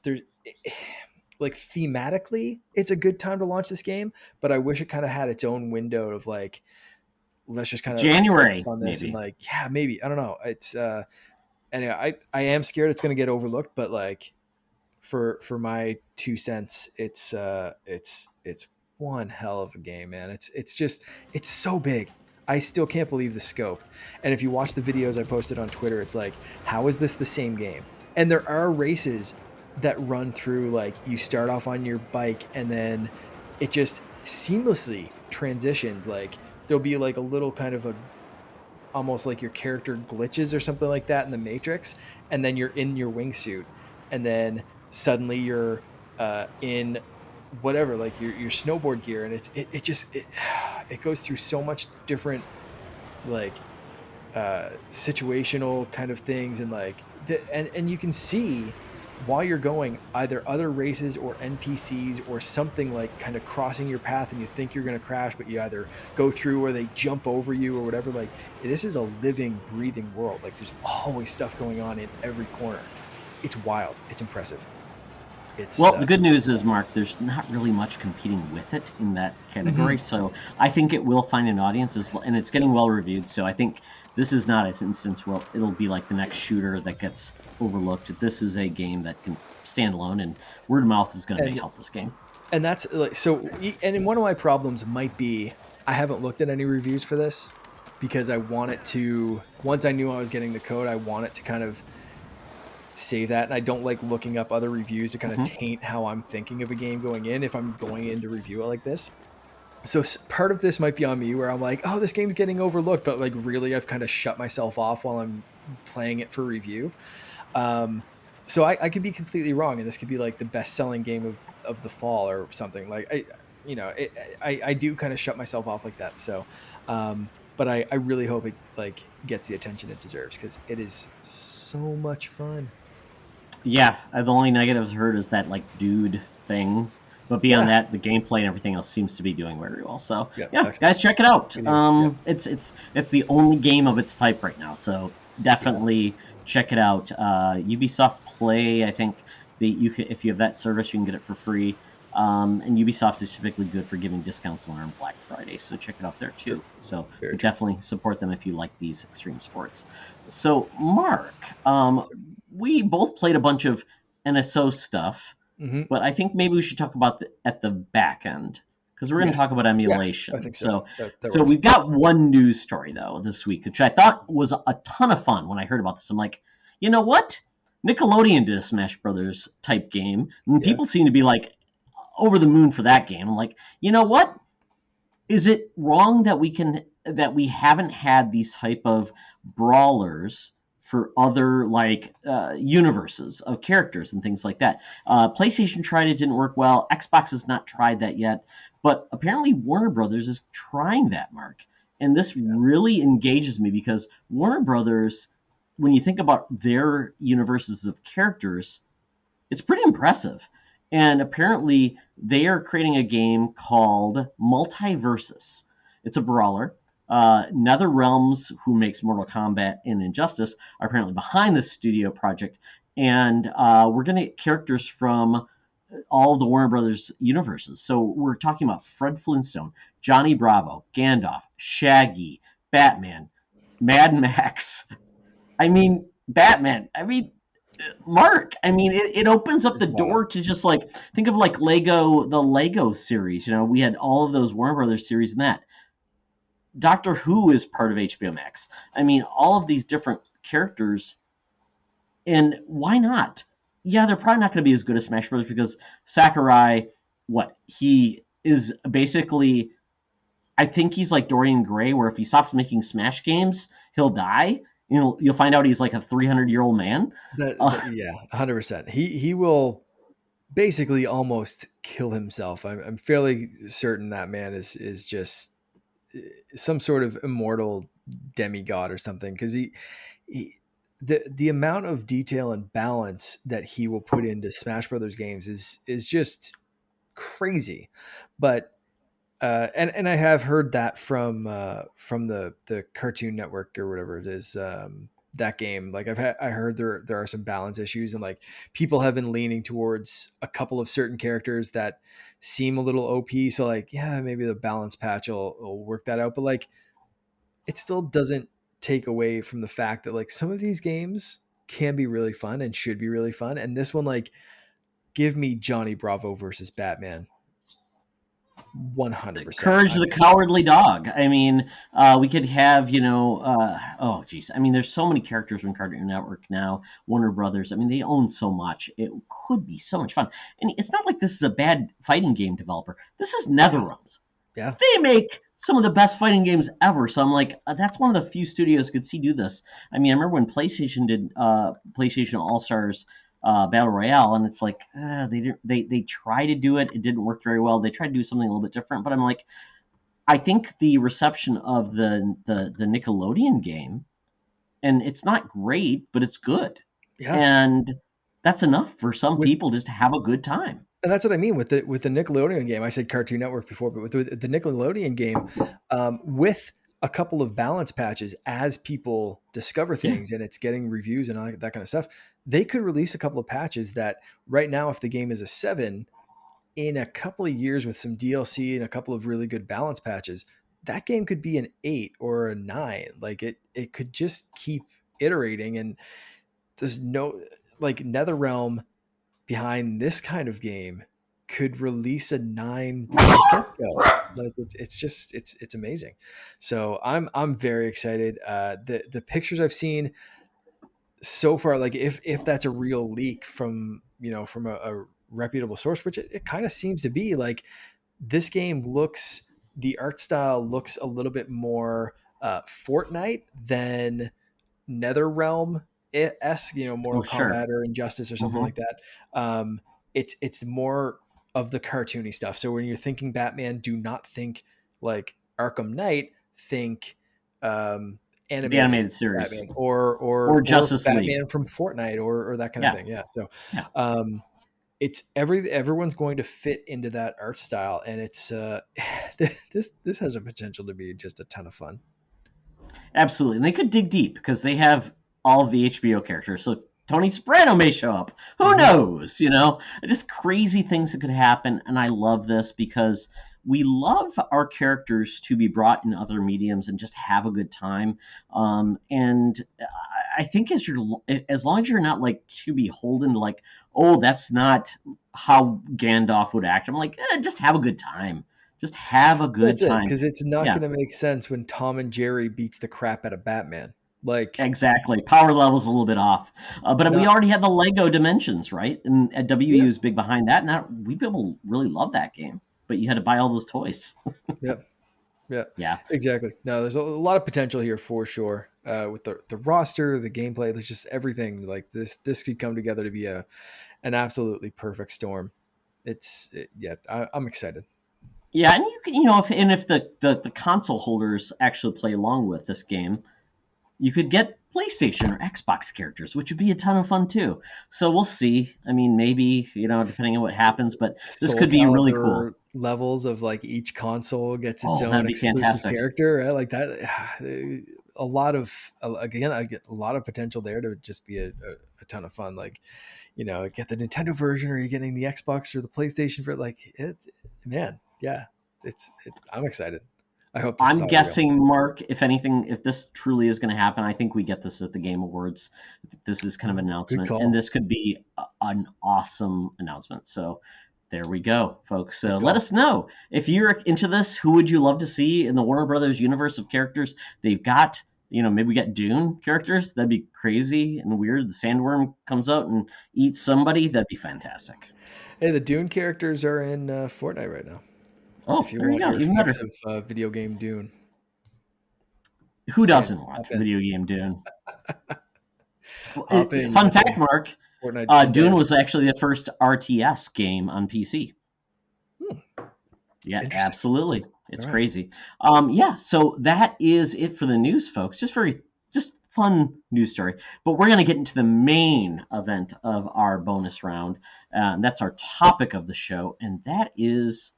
like thematically it's a good time to launch this game, but I wish it kind of had its own window of like, let's just kind of focus January on this and maybe. like, yeah, maybe, I don't know. It's anyway, I am scared it's going to get overlooked, but like for my 2 cents, it's one hell of a game, man. It's just it's so big. I still can't believe the scope. And if you watch the videos I posted on Twitter, it's like, how is this the same game? And there are races that run through like you start off on your bike and then it just seamlessly transitions. Like there'll be like a little kind of a almost like your character glitches or something like that in the Matrix, and then you're in your wingsuit, and then suddenly you're in whatever, like your snowboard gear, and it just it goes through so much different like situational kind of things, and like and you can see while you're going, either other races or NPCs or something like kind of crossing your path and you think you're going to crash, but you either go through or they jump over you or whatever. Like, this is a living, breathing world. Like, there's always stuff going on in every corner. It's wild. It's impressive. It's Well, the good news is, Mark, there's not really much competing with it in that category. Mhm. So I think it will find an audience, and it's getting well reviewed. So I think this is not an instance where it'll be like the next shooter that gets overlooked. This is a game that can stand alone, and word of mouth is going to and help this game. and that's like so. And one of my problems might be I haven't looked at any reviews for this because I want it to. Once I knew I was getting the code, I want it to kind of save that, and I don't like looking up other reviews to kind of Mm-hmm. taint how I'm thinking of a game going in if I'm going in to review it like this. So part of this might be on me where I'm like, oh, this game's getting overlooked, but like really I've kind of shut myself off while I'm playing it for review. Um, so I could be completely wrong, and this could be like the best-selling game of the fall or something. Like I do kind of shut myself off like that. So, but I really hope it like gets the attention it deserves because it is so much fun. Yeah, the only negatives heard is that like dude thing, but beyond Yeah. that, the gameplay and everything else seems to be doing very well. So Yeah. yeah, Excellent. guys, check it out. Good ears. Yeah. It's the only game of its type right now. So Yeah. definitely check it out. Ubisoft Play, I think that you can, if you have that service, you can get it for free. And Ubisoft is typically good for giving discounts on Black Friday, so check it out there True. too. So Very true. definitely support them if you like these extreme sports. So Mark, we both played a bunch of NSO stuff, Mm-hmm. but I think maybe we should talk about at the back end because we're going to talk Yes. about Yeah. I emulation. think so. So, That so works. we've got one news story though this week, which I thought was a ton of fun when I heard about this. I'm like, you know what? Nickelodeon did a Smash Brothers type game, and Yeah. people seem to be like over the moon for that game. I'm like, you know what? Is it wrong that we haven't had these type of brawlers for other like universes of characters and things like that? PlayStation tried it, didn't work well. Xbox has not tried that yet, but apparently Warner Brothers is trying that, Mark. And this really engages me because Warner Brothers, when you think about their universes of characters, it's pretty impressive. And apparently, they are creating a game called Multiversus. It's a brawler. NetherRealms, who makes Mortal Kombat and Injustice, are apparently behind this studio project. And we're going to get characters from all of the Warner Brothers universes. So we're talking about Fred Flintstone, Johnny Bravo, Gandalf, Shaggy, Batman, Mad Max. I mean, Batman. I mean, Mark, I mean, it opens up It's the wild. door to just like think of like Lego, the Lego series. You know, we had all of those Warner Brothers series in that. Doctor Who is part of HBO Max. I mean, all of these different characters, and why not? Yeah, they're probably not going to be as good as Smash Brothers because Sakurai, what he is basically, I think he's like Dorian Gray, where if he stops making Smash games, he'll die. You'll find out he's like a 300-year-old man. Yeah, 100%. He will basically almost kill himself. I'm fairly certain that man is just some sort of immortal demigod or something because he the amount of detail and balance that he will put into Smash Brothers games is just crazy. But and I have heard that from the Cartoon Network or whatever it is. That game, like I heard there are some balance issues, and like people have been leaning towards a couple of certain characters that seem a little OP. So like, yeah, maybe the balance patch will work that out. But like, it still doesn't take away from the fact that like some of these games can be really fun and should be really fun. And this one, like, give me Johnny Bravo versus Batman, 100%. Courage the Cowardly Dog. I mean, we could have, oh, geez. I mean, there's so many characters from Cartoon Network now, Warner Brothers. I mean, they own so much. It could be so much fun. And it's not like this is a bad fighting game developer. This is NetherRealms. Yeah. They make some of the best fighting games ever. So I'm like, that's one of the few studios could see do this. I mean, I remember when PlayStation did PlayStation All Stars Battle Royale, and it's like they try to do it. It didn't work very well. They tried to do something a little bit different, but I'm like, I think the reception of the Nickelodeon game, and it's not great, but it's good. Yeah. And that's enough for some with people just to have a good time. And that's what I mean with the Nickelodeon game. I said Cartoon Network before, but with the Nickelodeon game, with a couple of balance patches as people discover Yeah. things and it's getting reviews and all that kind of stuff, they could release a couple of patches that right now, if the game is a 7, in a couple of years with some DLC and a couple of really good balance patches, that game could be an 8 or a 9. Like it could just keep iterating, and there's no like NetherRealm behind this kind of game could release a 9 from the get-go. Like it's amazing. So I'm very excited. The pictures I've seen so far, like if that's a real leak from from a reputable source, which it kind of seems to be, like this game looks, the art style looks a little bit more Fortnite than NetherRealm esque, Oh, Mortal sure. Kombat or Injustice or something Hmm. like that. It's more of the cartoony stuff. So when you're thinking Batman, do not think like Arkham Knight. Think um, The animated animated series Batman or or Justice League. Batman from Fortnite or that kind of Yeah. thing. Yeah. So Yeah. um, it's everyone's going to fit into that art style, and it's this has a potential to be just a ton of fun. Absolutely. And they could dig deep because they have all of the HBO characters. So Tony Soprano may show up. Who Hmm. knows? Just crazy things that could happen. And I love this because we love our characters to be brought in other mediums and just have a good time. And I think as long as you're not like too beholden to like, oh, that's not how Gandalf would act. I'm like, just have a good time. Just have a good That's it, time. because it's not Yeah. going to make sense when Tom and Jerry beats the crap out of Batman. Like, Exactly. Power level's a little bit off. But we not, already had the Lego Dimensions, right? And WU yeah, is big behind that. And we people really love that game. But you had to buy all those toys. yeah, yeah, Yeah. exactly. No, there's a lot of potential here for sure. With the roster, the gameplay, there's just everything. Like this could come together to be an absolutely perfect storm. Yeah, I'm excited. Yeah, and you can, if the console holders actually play along with this game, you could get PlayStation or Xbox characters, which would be a ton of fun too. So we'll see. I mean, maybe, depending on what happens, but this Soul could be really cool. Calibur levels of like each console gets its Oh, own that'd be exclusive fantastic. character, right? Like that. A lot of again, I get a lot of potential there to just be a ton of fun. Like, get the Nintendo version, or you're getting the Xbox or the PlayStation for like it. Man, yeah, I'm excited. I hope this is I'm all real. guessing, Mark, if anything, if this truly is going to happen, I think we get this at the Game Awards. This is kind of an Ooh, good announcement, and call. this could be an awesome announcement. So there we go, folks. So Good let call. us know if you're into this. Who would you love to see in the Warner Brothers universe of characters they've got? Maybe we get Dune characters. That'd be crazy and weird. The sandworm comes out and eats somebody. That'd be fantastic. Hey, the Dune characters are in Fortnite right now. If Oh, you there you want go. your Even fix better. of video game Dune, Who just saying, doesn't want hop in, video game Dune? hop in. You Fun got fact, some Mark. Fortnite Dune Zendaya. was actually the first RTS game on PC. Hmm, Yeah, interesting. absolutely. It's All right. crazy. Yeah, so that is it for the news, folks. Just fun news story. But we're going to get into the main event of our bonus round. That's our topic of the show, and that is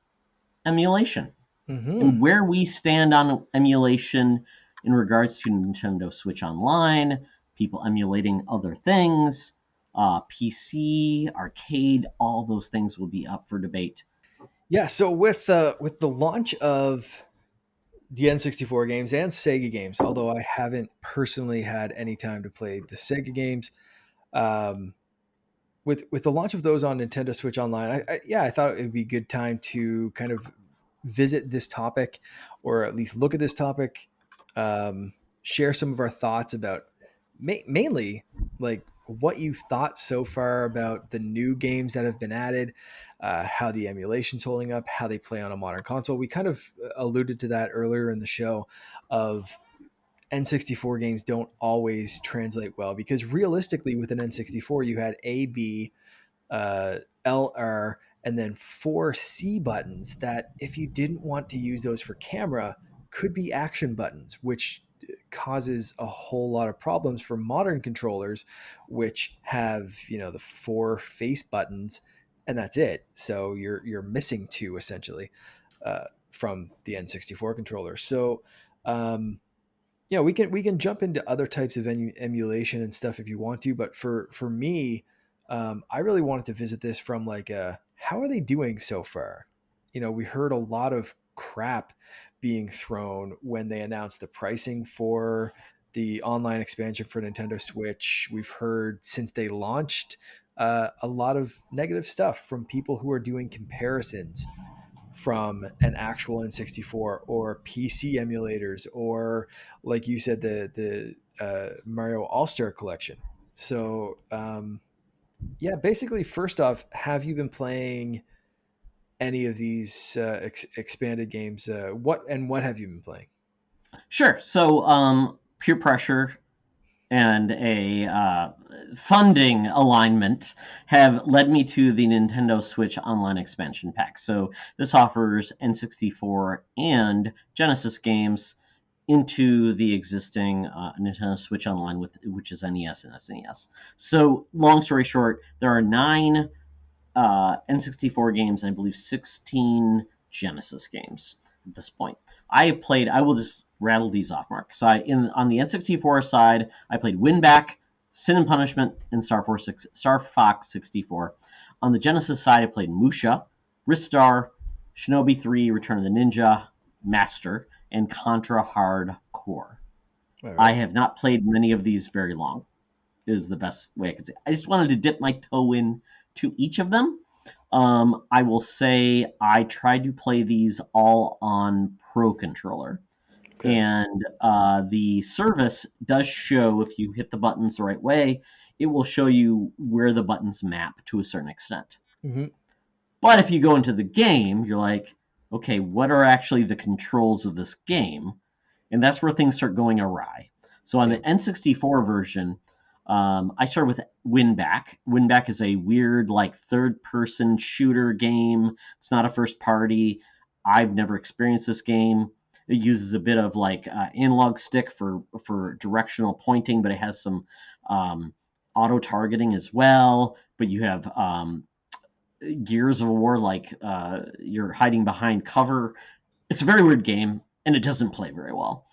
emulation Hmm. and where we stand on emulation in regards to Nintendo Switch Online, people emulating other things, PC, arcade, all those things will be up for debate. Yeah. So with the launch of the N64 games and Sega games, although I haven't personally had any time to play the Sega games, um, with the launch of those on Nintendo Switch Online, I thought it would be a good time to kind of visit this topic, or at least look at this topic, share some of our thoughts about mainly like what you've thought so far about the new games that have been added, how the emulation's holding up, how they play on a modern console. We kind of alluded to that earlier in the show of N64 games don't always translate well, because realistically with an N64 you had A, B, LR, and then four C buttons that, if you didn't want to use those for camera, could be action buttons, which causes a whole lot of problems for modern controllers, which have, the 4 face buttons, and that's it. So you're missing two essentially from the N64 controller. So we can jump into other types of emulation and stuff if you want to, but for me, I really wanted to visit this from like how are they doing so far? We heard a lot of crap being thrown when they announced the pricing for the online expansion for Nintendo Switch. We've heard since they launched a lot of negative stuff from people who are doing comparisons from an actual N64 or PC emulators, or like you said, the Mario All Star Collection. So yeah, basically, first off, have you been playing any of these expanded games? What have you been playing? Sure. So, peer pressure and a funding alignment have led me to the Nintendo Switch Online Expansion Pack. So this offers N64 and Genesis games into the existing Nintendo Switch Online, which is NES and SNES. So long story short, there are 9 N64 games and I believe 16 Genesis games at this point. I will just rattle these off, Mark. So on the N64 side, I played Winback, Sin and Punishment, and Star Fox 64. On the Genesis side, I played Musha, Ristar, Shinobi 3, Return of the Ninja, Master, and Contra Hard Core. All I right. have not played many of these very long, is the best way I could say. I just wanted to dip my toe in to each of them. I will say I tried to play these all on Pro Controller. Okay. And the service does show, if you hit the buttons the right way, it will show you where the buttons map to a certain extent. Mm-hmm. But if you go into the game, you're like, okay, what are actually the controls of this game? And that's where things start going awry. So on Yeah. the N64 version, I started with Winback. Winback is a weird, like, third-person shooter game. It's not a first party. I've never experienced this game. It uses a bit of like analog stick for directional pointing, but it has some auto targeting as well. But you have Gears of War, like you're hiding behind cover. It's a very weird game, and it doesn't play very well.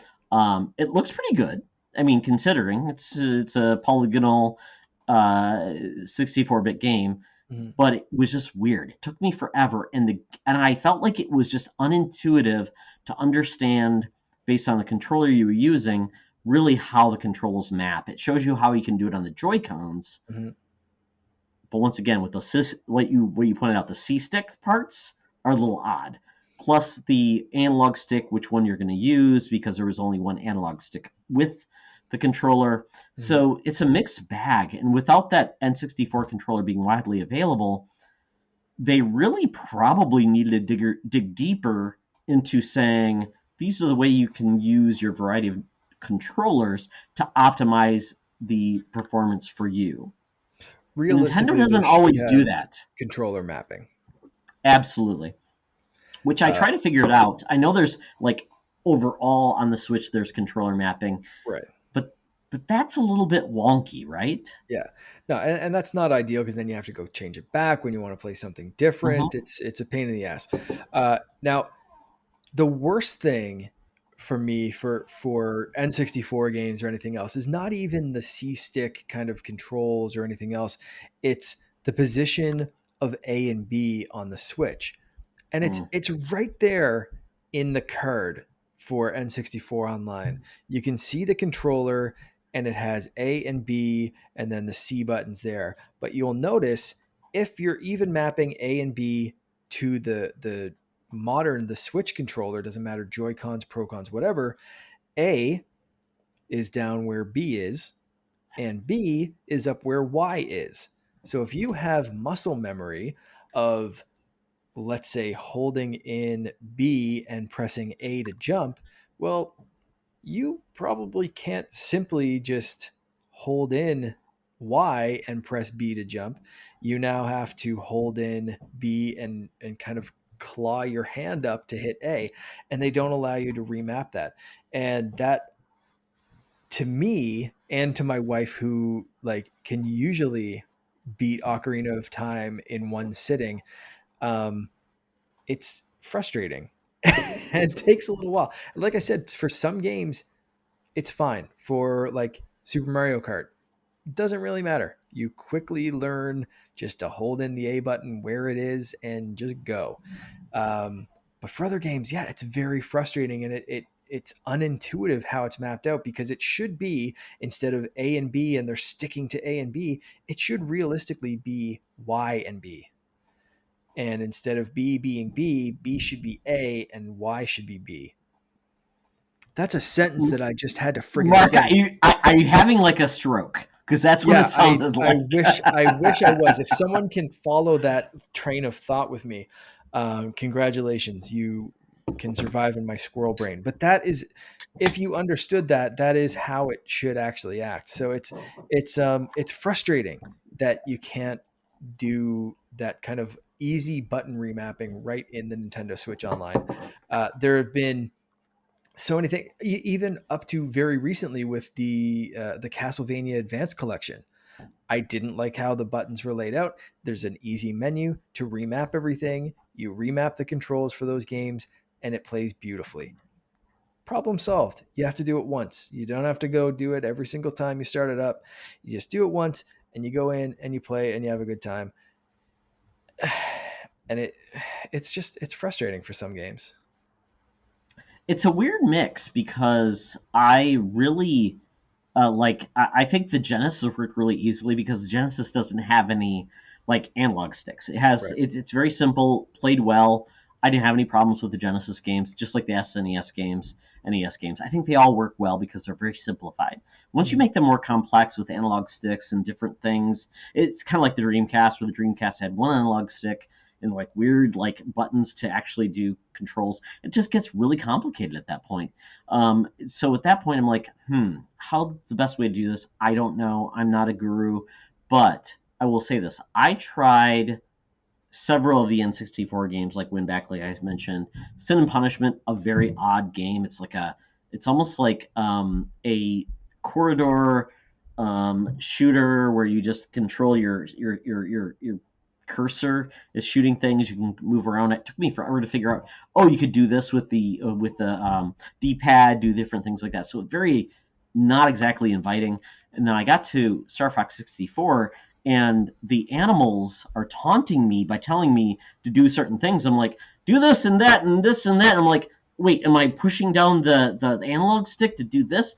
It looks pretty good. I mean, considering it's a polygonal 64-bit game, Mm-hmm. but it was just weird. It took me forever, and I felt like it was just unintuitive to understand based on the controller you were using, really how the controls map. It shows you how you can do it on the Joy Cons, Mm-hmm. but once again, with what you pointed out, the C stick parts are a little odd. Plus the analog stick, which one you're going to use, because there was only one analog stick with the controller. Mm-hmm. So it's a mixed bag. And without that N64 controller being widely available, they really probably needed to dig deeper into saying these are the way you can use your variety of controllers to optimize the performance for you. And Nintendo Realistically, they doesn't should always do have that. controller mapping. Absolutely. Which I Uh, try to figure it out. I know there's like overall on the Switch there's controller mapping, right. but that's a little bit wonky, right? Yeah. No, and that's not ideal because then you have to go change it back when you want to play something different. Mm-hmm. It's a pain in the ass. Now, the worst thing for me for N64 games or anything else is not even the C stick kind of controls or anything else. It's the position of A and B on the Switch. And Mm. it's right there in the card for N64 Online. You can see the controller and it has A and B and then the C buttons there. But you'll notice if you're even mapping A and B to the Switch controller, doesn't matter, Joy-Cons, Pro-Cons, whatever, A is down where B is and B is up where Y is. So if you have muscle memory of, let's say, holding in B and pressing A to jump, well, you probably can't simply just hold in Y and press B to jump. You now have to hold in B and kind of claw your hand up to hit A, and they don't allow you to remap that. And that to me and to my wife, who like can usually beat Ocarina of Time in one sitting, um, it's frustrating. And it takes a little while. Like I said, for some games, it's fine. For like Super Mario Kart, it doesn't really matter. You quickly learn just to hold in the A button where it is and just go. Um, but for other games, yeah, it's very frustrating, and it's unintuitive how it's mapped out, because it should be, instead of A and B and they're sticking to A and B, it should realistically be Y and B. And instead of B being B, B should be A and Y should be B. That's a sentence that I just had to friggin' Mark, say. are you having like a stroke? Because that's what Yeah, it sounded I like. wish I was. If someone can follow that train of thought with me, congratulations, you can survive in my squirrel brain. But that is, if you understood that, that is how it should actually act. So it's frustrating that you can't do that kind of easy button remapping right in the Nintendo Switch Online. There have been so many things, even up to very recently with the Castlevania Advance Collection. I didn't like how the buttons were laid out. There's an easy menu to remap everything. You remap the controls for those games, and it plays beautifully. Problem solved. You have to do it once. You don't have to go do it every single time you start it up. You just do it once, and you go in and you play and you have a good time. And it's frustrating for some games. It's a weird mix because I really I think the Genesis worked really easily because the Genesis doesn't have any like analog sticks. Right. It's very simple, played well. I didn't have any problems with the Genesis games, just like the SNES games, NES games. I think they all work well because they're very simplified. Once you Mhm. make them more complex with analog sticks and different things, it's kind of like the Dreamcast, where the Dreamcast had one analog stick and like weird like buttons to actually do controls. It just gets really complicated at that point. So at that point, I'm like, how's the best way to do this? I don't know. I'm not a guru, but I will say this: I tried several of the N64 games, like Win Back, like I mentioned. Sin and Punishment, a very odd game. It's almost like a corridor shooter where you just control your cursor is shooting things. You can move around. It took me forever to figure out. Oh, you could do this with the D-pad, do different things like that. So very not exactly inviting. And then I got to Star Fox 64, and the animals are taunting me by telling me to do certain things. I'm like, do this and that and this and that. And I'm like, wait, am I pushing down the analog stick to do this?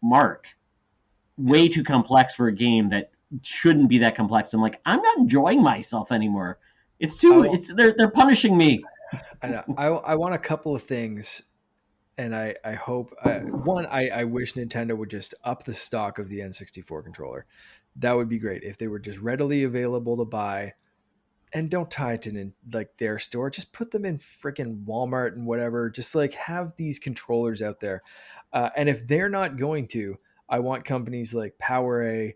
Mark, Yep. way too complex for a game that shouldn't be that complex. I'm like, I'm not enjoying myself anymore. It's I too. want, They're punishing me. I know. I want a couple of things, and I hope one, I wish Nintendo would just up the stock of the N64 controller. That would be great if they were just readily available to buy, and don't tie it to like their store. Just put them in freaking Walmart and whatever. Just like have these controllers out there. And if they're not going to, I want companies like PowerA,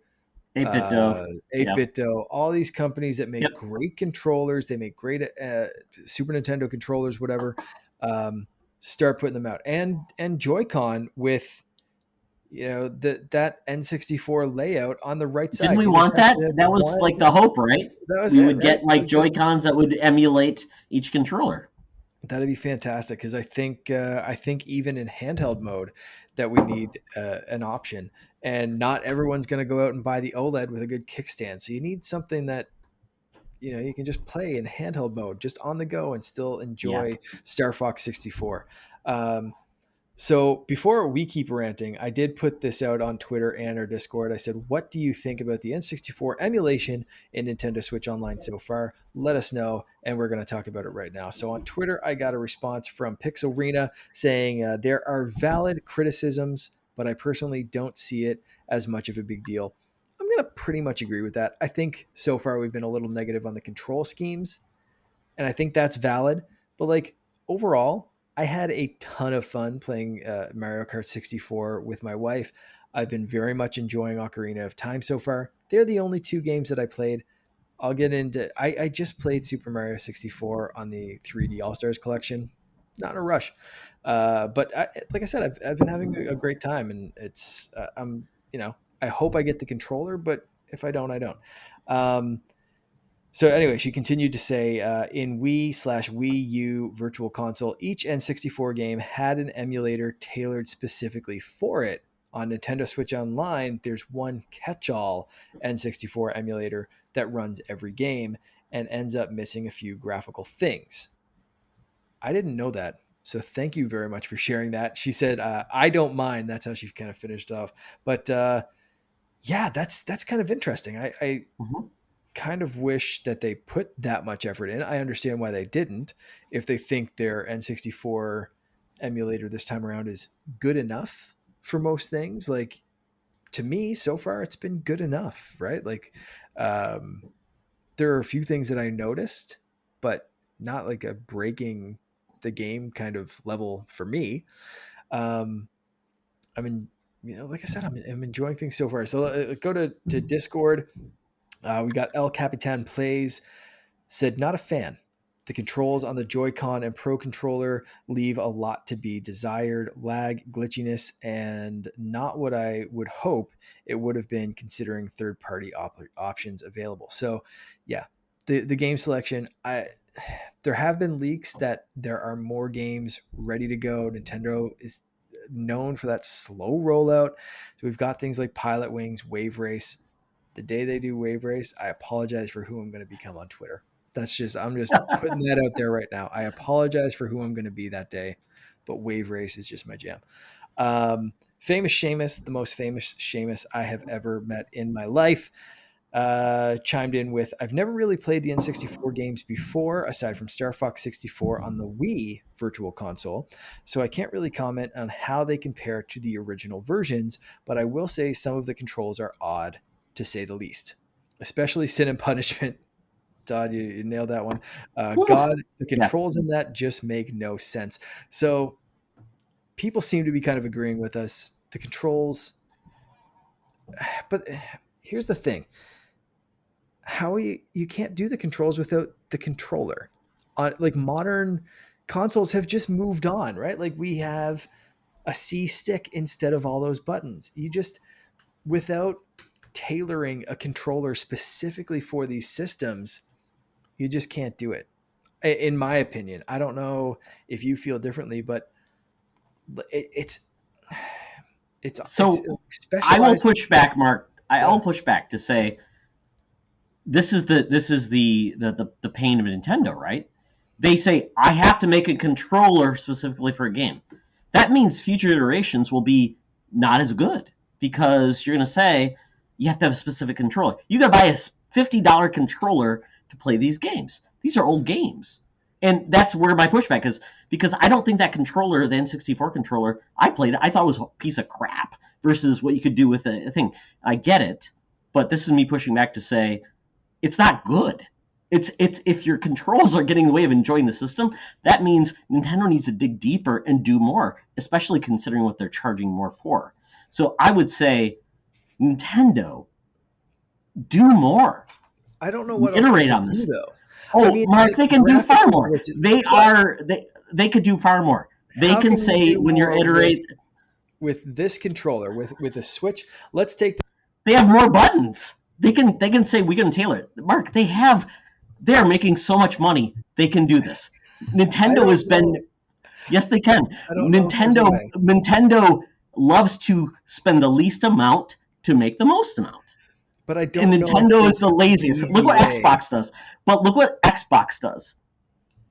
8-bit dough. 8 Yeah. Bit Dough, all these companies that make Yep. great controllers, they make great Super Nintendo controllers, whatever. Start putting them out, and Joy-Con with that N64 layout on the right Didn't side. we You just want have that? to have That was one. like the hope, right? That was We it, would right? get like Joy-Cons that would emulate each controller. That'd be fantastic, because I think even in handheld mode that we need an option, and not everyone's going to go out and buy the OLED with a good kickstand. So you need something that you can just play in handheld mode, just on the go, and still Yeah. enjoy Star Fox 64. Um, so before we keep ranting, I did put this out on Twitter and our Discord. I said, what do you think about the N64 emulation in Nintendo Switch Online so far? Let us know, and we're going to talk about it right now. So on Twitter, I got a response from Pixelrena saying there are valid criticisms, but I personally don't see it as much of a big deal. I'm going to pretty much agree with that. I think so far we've been a little negative on the control schemes, and I think that's valid. But like overall, I had a ton of fun playing Mario Kart 64 with my wife. I've been very much enjoying Ocarina of Time so far. They're the only two games that I played. I'll get into. I just played Super Mario 64 on the 3D All Stars collection. not in a rush. But like I said, I've been having a great time, and it's I'm I hope I get the controller, but if I don't, I don't. Um, so anyway, she continued to say, in Wii/Wii U Virtual Console, each N64 game had an emulator tailored specifically for it. On Nintendo Switch Online, there's one catch-all N64 emulator that runs every game and ends up missing a few graphical things. I didn't know that. So thank you very much for sharing that. She said, I don't mind. That's how she kind of finished off. But yeah, that's kind of interesting. I Mhm. kind of wish that they put that much effort in. I understand why they didn't. If they think their N64 emulator this time around is good enough for most things, like to me, so far it's been good enough, right? Like, um, there are a few things that I noticed, but not like a breaking the game kind of level for me. Um, I mean, like I said, I'm enjoying things so far. So go to Discord. We got El Capitan Plays, said not a fan. The controls on the Joy-Con and Pro controller leave a lot to be desired, lag, glitchiness, and not what I would hope it would have been considering third-party options available. So, yeah, the game selection, there have been leaks that there are more games ready to go. Nintendo is known for that slow rollout. So we've got things like Pilot Wings, Wave Race. The day they do Wave Race, I apologize for who I'm going to become on Twitter. I'm just putting that out there right now. I apologize for who I'm going to be that day, but Wave Race is just my jam. Famous Seamus, the most famous Seamus I have ever met in my life, chimed in with, I've never really played the N64 games before, aside from Star Fox 64 on the Wii Virtual Console, so I can't really comment on how they compare to the original versions, but I will say some of the controls are odd, to say the least, especially Sin and Punishment. Todd, you nailed that one. Whew. God, the Yeah. controls in that just make no sense. So people seem to be kind of agreeing with us. The controls, but here's the thing: how you can't do the controls without the controller. On like modern consoles have just moved on, right? Like we have a C stick instead of all those buttons. You just without tailoring a controller specifically for these systems, you just can't do it. In my opinion, I don't know if you feel differently, but it's it's So I will specialized. push back, Mark. I'll Yeah, push back to say this is the pain of Nintendo, right? They say I have to make a controller specifically for a game. That means future iterations will be not as good because you're going to say you have to have a specific controller. You got to buy a $50 controller to play these games. These are old games. And that's where my pushback is because I don't think that controller, the N64 controller, I played it, I thought it was a piece of crap versus what you could do with a thing. I get it, but this is me pushing back to say it's not good. It's if your controls are getting in the way of enjoying the system, that means Nintendo needs to dig deeper and do more, especially considering what they're charging more for. So I would say Nintendo, do more. I don't know what else they Iterate could on do this. though. I Oh, mean, Mark, like they can do far graphical more. glitches. They What? are they could do far more. They How can can you say do when you're more with iterate, this controller with a Switch? Let's take they have more buttons. They can say we can tailor it. Mark, they are making so much money. They can do this. I Nintendo don't has been. know. Yes, they can. I don't know if there's a way. Nintendo loves to spend the least amount to make the most amount. But I And don't know if Nintendo is there's the an laziest. Look easy what way. Xbox does. But look what Xbox does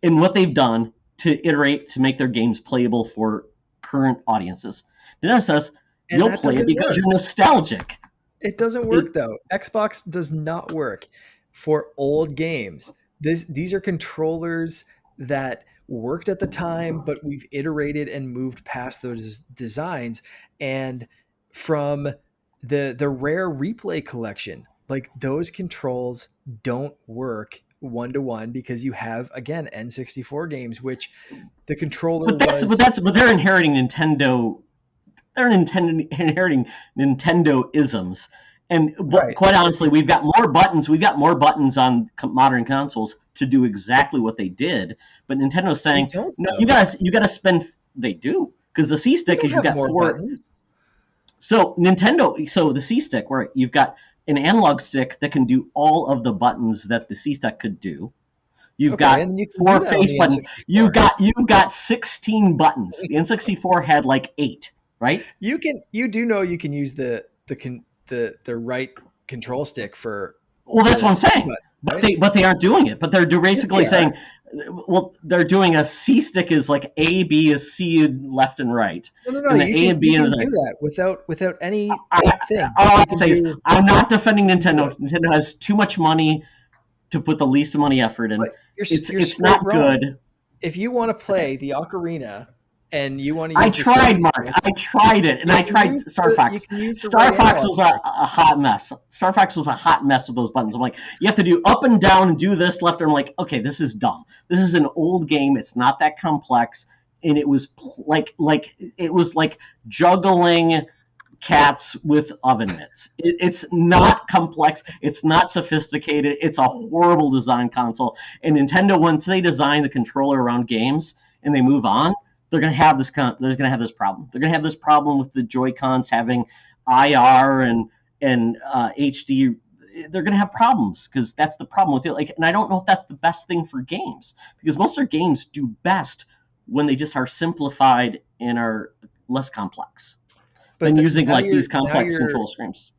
and what they've done to iterate to make their games playable for current audiences. Nintendo says And you'll that play it doesn't because work. you're nostalgic. It doesn't It, work though. Xbox does not work for old games. These are controllers that worked at the time, but we've iterated and moved past those designs. And from the rare replay collection, like those controls don't work one to one because you have again N64 games, which the controller was. but they're inheriting Nintendo. They're inheriting Nintendo isms, And Right. quite honestly, we've got more buttons. We've got more buttons on modern consoles to do exactly what they did. But Nintendo's They saying, don't no, though. you gotta spend. They do, because the C They stick don't is, you've have got more four. buttons. So the C stick, where you've got an analog stick that can do all of the buttons that the C stick could do. You've Okay, got and you can do four that on face the buttons. N64. You've got 16 buttons. The N64 had like 8, right? You do know you can use the right control stick for Well, that's the what I'm C saying. button, right? But they aren't doing it. But they're Yes, they basically are. saying, well, they're doing a C stick is like A, B is C left and right, No, no, no. and the A and B You is can do like. that without any I, thing. all I You can say is do I'm not defending you can do Nintendo. this. Nintendo has too much money to put the least amount of effort in. But you're It's straight not wrong. good. If you want to play the ocarina and you want to I use the C tried, Mark. stick, I tried it, and you I can tried use Star you Fox. can use the Star right Fox analog was stick. a hot mess. Star Fox was a hot mess with those buttons. I'm like, you have to do up and down and do this left. And I'm like, okay, this is dumb. This is an old game. It's not that complex, and it was it was like juggling cats with oven mitts. It's not complex. It's not sophisticated. It's a horrible design console. And Nintendo, once they design the controller around games and they move on, they're gonna have this problem. They're gonna have this problem with the Joy Cons having IR and HD. They're gonna have problems because that's the problem with it. Like, and I don't know if that's the best thing for games, because most of their games do best when they just are simplified and are less complex But than using now like these complex you're control screens.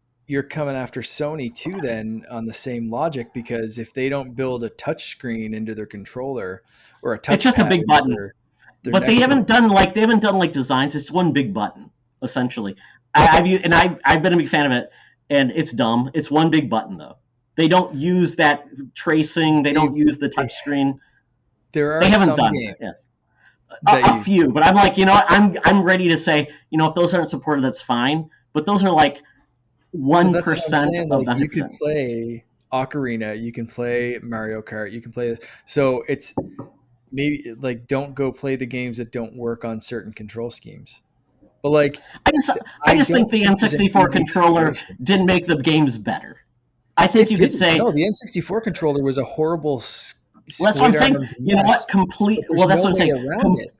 coming after Sony too then on the same logic, because if they don't build a touch screen into their controller or a It's just a touchpad big into button, their but they next haven't controller. done like designs. It's one big button essentially. I've been a big fan of it, and it's dumb. It's one big button though. They don't use that tracing. They don't They've, use the they, touch screen. there They are haven't some done it. games Yeah. that A use it. few, but I'm like, I'm ready to say, if those aren't supported, that's fine. But those are like So one that's what I'm percent saying. of Like the you could 100%. play Ocarina, you can play Mario Kart, you can play this. So it's maybe like don't go play the games that don't work on certain control schemes. But like I just I I just think don't the think there's an N64 easy controller situation. didn't make the games better. I think It you could didn't. say, No, the N64 controller was a horrible well, that's what I'm squid saying. armed You know what? mess, but there's Well, that's no what I'm way saying. around it.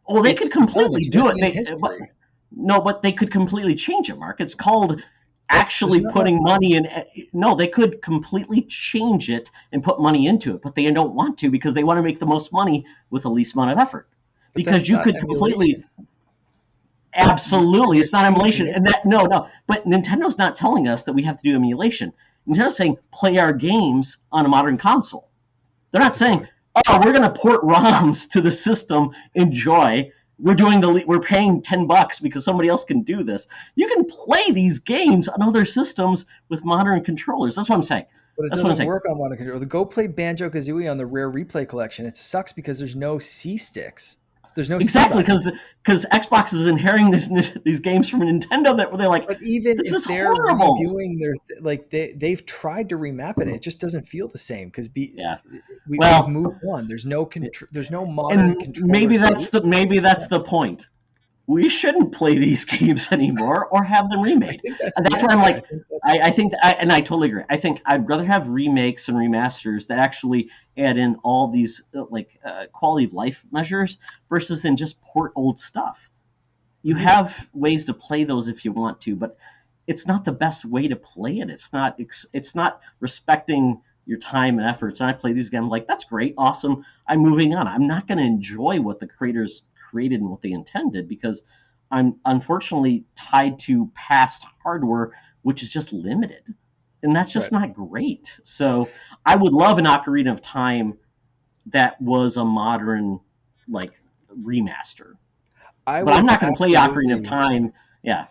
Well, they could It's done. completely It's do written it. in history. But they could completely change it, Mark. It's called There's actually not enough putting money buttons. in. No, they could completely change it and put money into it, but they don't want to because they want to make the most money with the least amount of effort. But Because that's you not could completely, emulation. absolutely, You're it's not emulation, changing it. and that no. But Nintendo's not telling us that we have to do emulation. Nintendo's saying play our games on a modern console. They're I not saying, suppose. "Oh, we're going to port ROMs to the system. Enjoy. We're paying $10 because somebody else can do this." You can play these games on other systems with modern controllers. That's what I'm saying. But it That's what I'm doesn't saying. work on one controller. Go play Banjo Kazooie on the Rare Replay collection. It sucks because there's no C sticks. There's no C Exactly, buttons. because Xbox is inheriting these games from Nintendo that they're like, But even this if is they're horrible. redoing their like they've tried to remap it, it just doesn't feel the same because Yeah. we've Well, moved on. There's no modern and controller solution that maybe makes that's the sense. point. We shouldn't play these games anymore or have them I remade. think that's And the that's where I'm answer. I like, think that's I think, and I totally agree. I think I'd rather have remakes and remasters that actually add in all these quality of life measures versus than just port old stuff. You Mhm. have ways to play those if you want to, but it's not the best way to play it. It's not respecting your time and efforts. And I play these games, I'm like, that's great, awesome. I'm moving on. I'm not going to enjoy what the creators created and what they intended because I'm unfortunately tied to past hardware, which is just limited, and that's just right. not great. So I would love an Ocarina of Time that was a modern like remaster, I but I'm would not going to play Ocarina of absolutely Time. Yeah,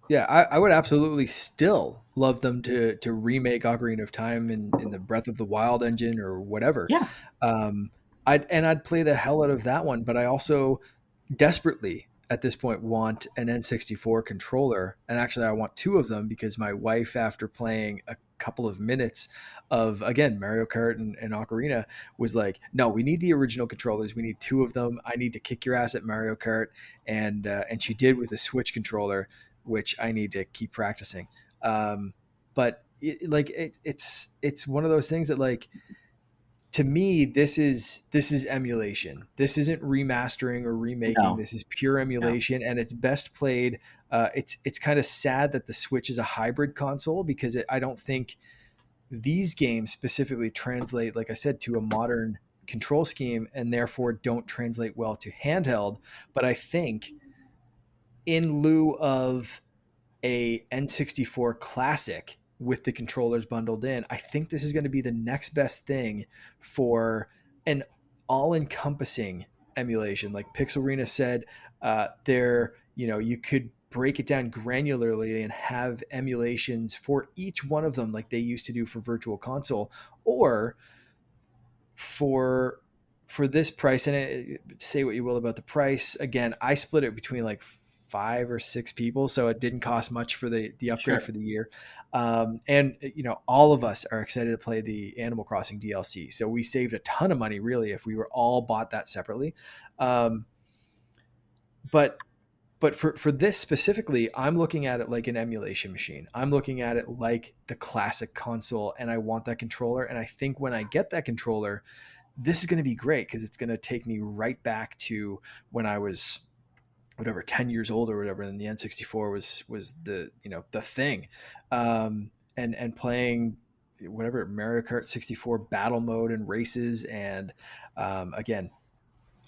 Yeah, I would absolutely still love them to remake Ocarina of Time in the Breath of the Wild engine or whatever. yeah. Um, I'd play the hell out of that one, but I also desperately at this point want an N64 controller, and actually I want two of them because my wife, after playing a couple of minutes of again Mario Kart and Ocarina, was like, "No, we need the original controllers. We need two of them. I need to kick your ass at Mario Kart," and she did with a Switch controller, which I need to keep practicing. Um, but it's one of those things that, like, to me, this is emulation. This isn't remastering or remaking. No, This is pure no, emulation, and it's best played. It's kind of sad that the Switch is a hybrid console, because I don't think these games specifically translate, like I said, to a modern control scheme, and therefore don't translate well to handheld. But I think, in lieu of a N64 classic with the controllers bundled in, I think this is going to be the next best thing for an all-encompassing emulation. Like Pixelrina said, you could break it down granularly and have emulations for each one of them, like they used to do for Virtual Console, or for this price. And say what you will about the price. Again, I split it between like 5 or 6 people, so it didn't cost much for the upgrade sure. for the year. And all of us are excited to play the Animal Crossing DLC, so we saved a ton of money, really, if we were all bought that separately. um, but for this specifically, I'm looking at it like an emulation machine. I'm looking at it like the classic console, and I want that controller. And I think when I get that controller, this is going to be great, because it's going to take me right back to when I was, whatever, 10 years old or whatever, and the N64 was the thing. And playing whatever, Mario Kart 64 battle mode and races. And again,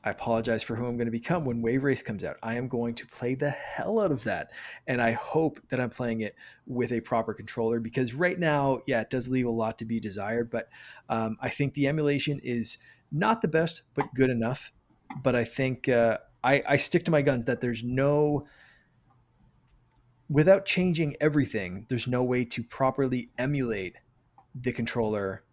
I apologize for who I'm going to become when Wave Race comes out. I am going to play the hell out of that. And I hope that I'm playing it with a proper controller, because right now, yeah, it does leave a lot to be desired. But I think the emulation is not the best, but good enough. But I think I stick to my guns that without changing everything, there's no way to properly emulate the controller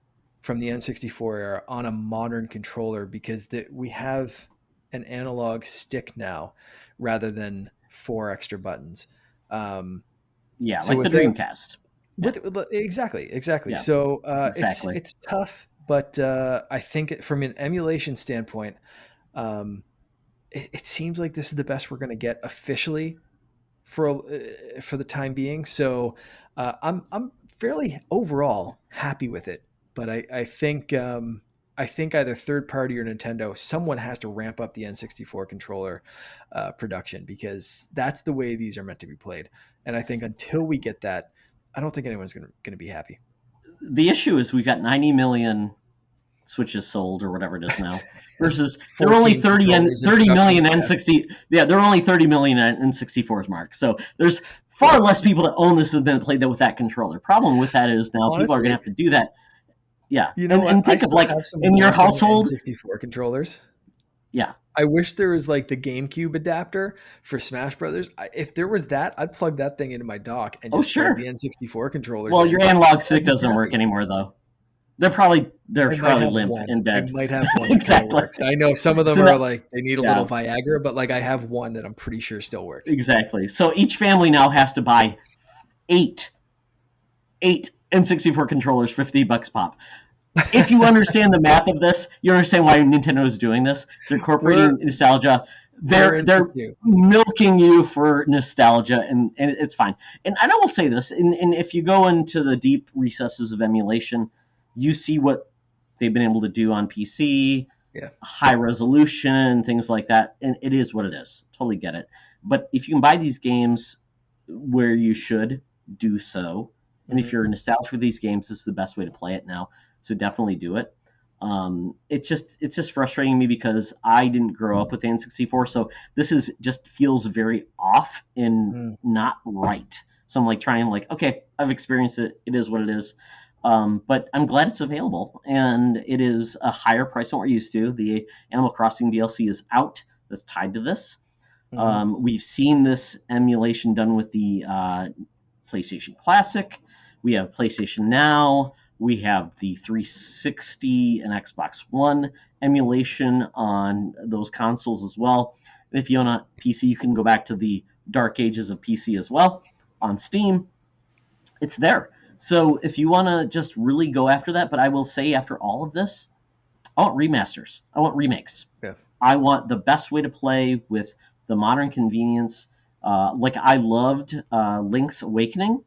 from the N64 era on a modern controller, because we have an analog stick now rather than 4 extra buttons. Um, Yeah, so like the without Dreamcast. Yeah, with exactly. yeah, So exactly. it's tough, but I think from an emulation standpoint, um, it seems like this is the best we're going to get officially for the time being. So I'm fairly overall happy with it, but I think either third party or Nintendo, someone has to ramp up the N64 controller production, because that's the way these are meant to be played. And I think until we get that, I don't think anyone's going to be happy. The issue is we've got 90 million Switches sold or whatever it is now, versus there are only 14 30 and controllers in 30 production. million Yeah. N60. Yeah, there are only 30 million N64s, Mark. So there's far less people that own this than play that with that controller. Problem with that is now people are going to Honestly, have to do that. Yeah, you know and what? I think of still like have some in your working household. N64 controllers. Yeah. I wish there was like the GameCube adapter for Smash Brothers. If there was that, I'd plug that thing into my dock and Oh just plug the sure. N64 controllers Well, in. your analog I'd stick be doesn't work happy. anymore though. They're I might probably have limp one. and I dead. might have one that kind of Exactly. works. I know some of them So are now, like they need a little yeah, Viagra, but like I have one that I'm pretty sure still works. exactly. So each family now has to buy eight eight N64 controllers, $50 pop. If you understand the math of this, you understand why Nintendo is doing this. They're We're incorporating nostalgia. we're They're in for they're two. milking you for nostalgia, and it's fine. And I will say this, and if you go into the deep recesses of emulation, you see what they've been able to do on PC, Yeah. high resolution, things like that, and it is what it is. Totally get it. But if you can buy these games where you should, do so. And if you're Hmm. nostalgic for these games, this is the best way to play it now. So definitely do it. It's just frustrating me because I didn't grow up with the N64, so this is just feels very off and Mm. not right. So I'm like trying like, okay, I've experienced it. It is what it is. But I'm glad it's available, and it is a higher price than what we're used to. The Animal Crossing DLC is out. That's tied to this. Hmm. We've seen this emulation done with the PlayStation Classic. We have PlayStation Now. We have the 360 and Xbox One emulation on those consoles as well. And if you own a PC, you can go back to the dark ages of PC as well on Steam. It's there. So if you want to just really go after that, but I will say after all of this, I want remasters. I want remakes. Yeah. I want the best way to play with the modern convenience. Like I loved Link's Awakening.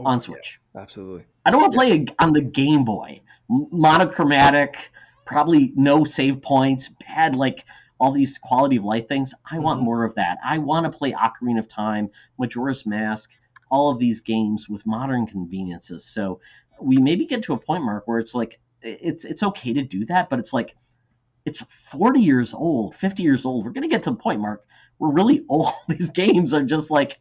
Oh on yeah, Switch. absolutely. I don't want to Yeah. play on the Game Boy. Monochromatic, probably no save points, bad like all these quality of life things. I want Hmm. more of that. I want to play Ocarina of Time, Majora's Mask, all of these games with modern conveniences. So we maybe get to a point, Mark, where it's like it's okay to do that, but it's like it's 40 years old, 50 years old. We're gonna get to the point, Mark. We're really old. These games are just like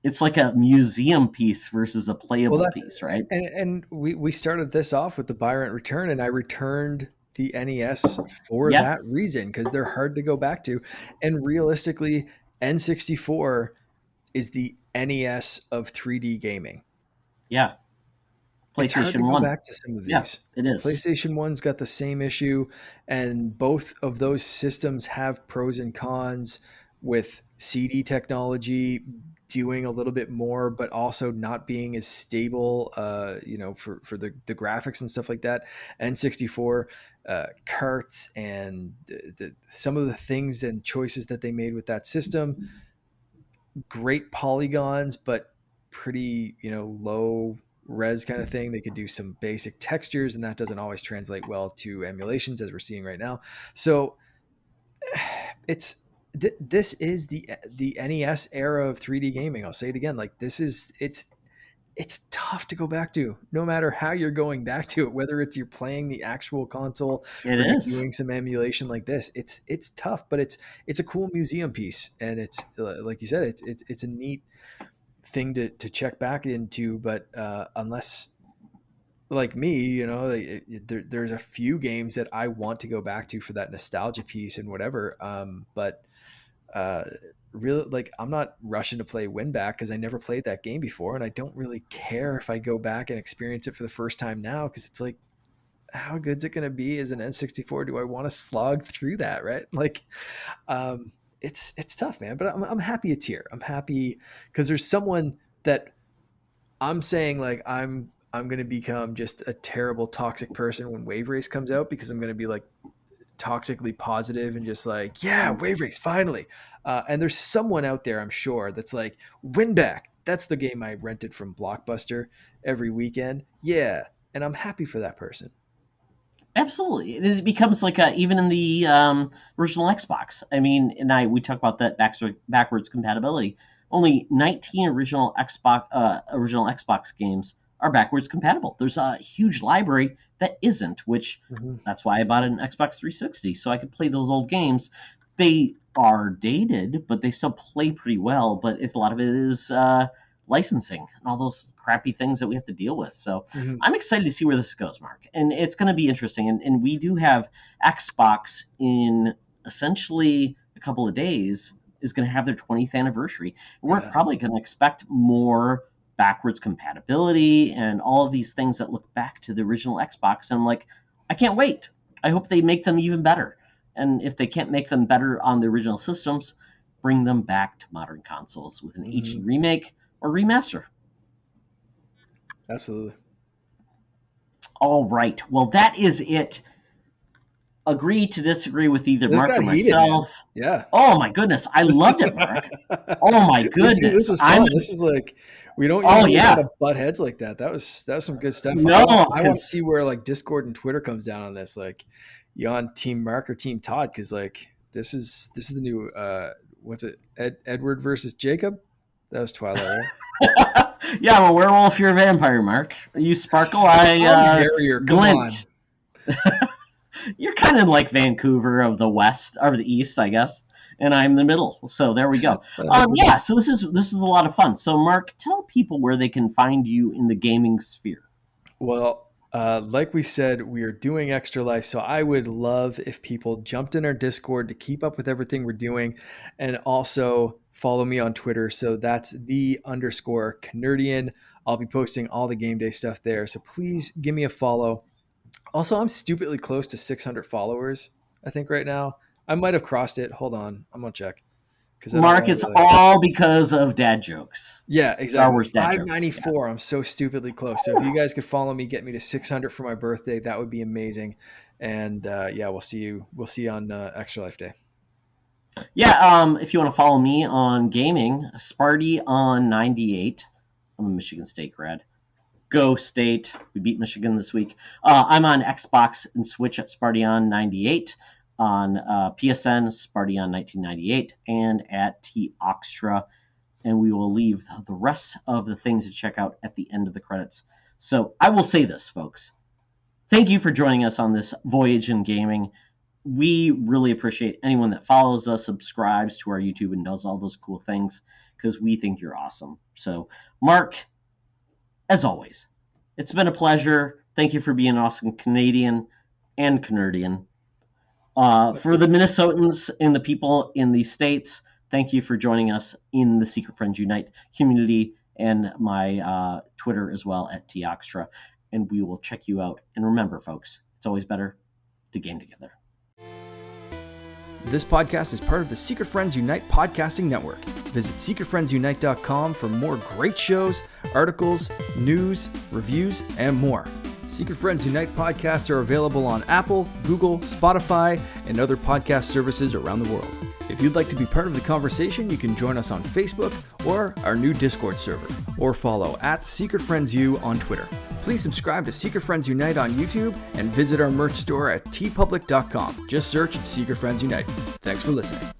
it's like a museum piece versus a Well, playable that's piece, right? and we started this off with the buy rent return, and I returned the NES for Yeah, that reason because they're hard to go back to, and realistically, N64 is the NES of 3D gaming. yeah. It's hard to PlayStation go 1. back to some of Yeah, these. it is. PlayStation 1's got the same issue, and both of those systems have pros and cons with CD technology doing a little bit more, but also not being as stable, for the graphics and stuff like that. N64 carts and some of the things and choices that they made with that system, great polygons, but pretty, low res kind of thing. They could do some basic textures, and that doesn't always translate well to emulations as we're seeing right now. So it's this is the NES era of 3D gaming. I'll say it again. Like this is it's tough to go back to no matter how you're going back to it, whether it's you're playing the actual console It or you're is. doing some emulation like this. It's tough, but it's a cool museum piece, and it's like you said, it's a neat thing to check back into. But unless like me, there's a few games that I want to go back to for that nostalgia piece and whatever. But uh, really, like, I'm not rushing to play Winback because I never played that game before, and I don't really care if I go back and experience it for the first time now because it's like, how good's it going to be as an N64? Do I want to slog through that, right? Like, um, it's tough, man. But I'm happy it's here. I'm happy because there's someone that I'm saying like I'm going to become just a terrible toxic person when Wave Race comes out because I'm going to be like toxically positive and just like, yeah, Wave Race, finally. And there's someone out there, I'm sure, that's like, win back. That's the game I rented from Blockbuster every weekend. Yeah. And I'm happy for that person. Absolutely. It becomes like even in the original Xbox. I mean, and we talk about that backwards compatibility. Only 19 original Xbox games are backwards compatible. There's a huge library that isn't, which Mm-hmm. that's why I bought an Xbox 360 so I could play those old games. They are dated, but they still play pretty well. But a lot of it is licensing and all those crappy things that we have to deal with. So Mm-hmm. I'm excited to see where this goes, Mark. And it's going to be interesting. And we do have Xbox in essentially a couple of days is going to have their 20th anniversary. We're Yeah. probably going to expect more backwards compatibility and all of these things that look back to the original Xbox. And I'm like, I can't wait. I hope they make them even better. And if they can't make them better on the original systems, bring them back to modern consoles with an Mm-hmm. HD remake or remaster. Absolutely. All right. Well, that is it. Agree to disagree with either This Mark got or heated, man. myself. Yeah. Oh my goodness, I This loved is it, Mark. Oh my Me too. This goodness, was I'm. fun. This is like we don't Oh usually kind yeah, of butt heads like that. That was some good stuff. I no, want I want to because see where like Discord and Twitter comes down on this. Like, you on Team Mark or Team Todd? Because like this is the new what's it? Edward versus Jacob. That was Twilight, right? yeah, I'm a werewolf. You're a vampire, Mark. You sparkle, I I'm hairier. Come on. glint. You're kind of like Vancouver of the west or the east, I guess, and I'm the middle. So there we go. Good Yeah, luck. so this is a lot of fun. So Mark, tell people where they can find you in the gaming sphere. Well, like we said, we are doing Extra Life, so I would love if people jumped in our Discord to keep up with everything we're doing, and also follow me on Twitter. So that's the_Canardian. I'll be posting all the game day stuff there. So please give me a follow. Also, I'm stupidly close to 600 followers, I think, right now. I might have crossed it. Hold on, I'm gonna check because I don't Mark, want to it's really. all because of dad jokes. Yeah, Star exactly. Wars dad jokes. Yeah. 594. I'm so stupidly close. So if you guys could follow me, get me to 600 for my birthday, that would be amazing. And yeah, we'll see you. We'll see you on Extra Life Day. Yeah, if you want to follow me on gaming, Sparty on 98. I'm a Michigan State grad. Go State. We beat Michigan this week. I'm on Xbox and Switch at Spartyon98, on PSN, Spartyon1998, and at Toxtra. And we will leave the rest of the things to check out at the end of the credits. So I will say this, folks. Thank you for joining us on this voyage in gaming. We really appreciate anyone that follows us, subscribes to our YouTube, and does all those cool things, because we think you're awesome. So, Mark, as always, it's been a pleasure. Thank you for being an awesome Canadian and Canadian. For the Minnesotans and the people in these states, thank you for joining us in the Secret Friends Unite community, and my Twitter as well at Toxtra. And we will check you out. And remember, folks, it's always better to game together. This podcast is part of the Secret Friends Unite podcasting network. Visit secretfriendsunite.com for more great shows, articles, news, reviews, and more. Secret Friends Unite podcasts are available on Apple, Google, Spotify, and other podcast services around the world. If you'd like to be part of the conversation, you can join us on Facebook or our new Discord server, or follow at Secret Friends U on Twitter. Please subscribe to Secret Friends Unite on YouTube and visit our merch store at tpublic.com. Just search Secret Friends Unite. Thanks for listening.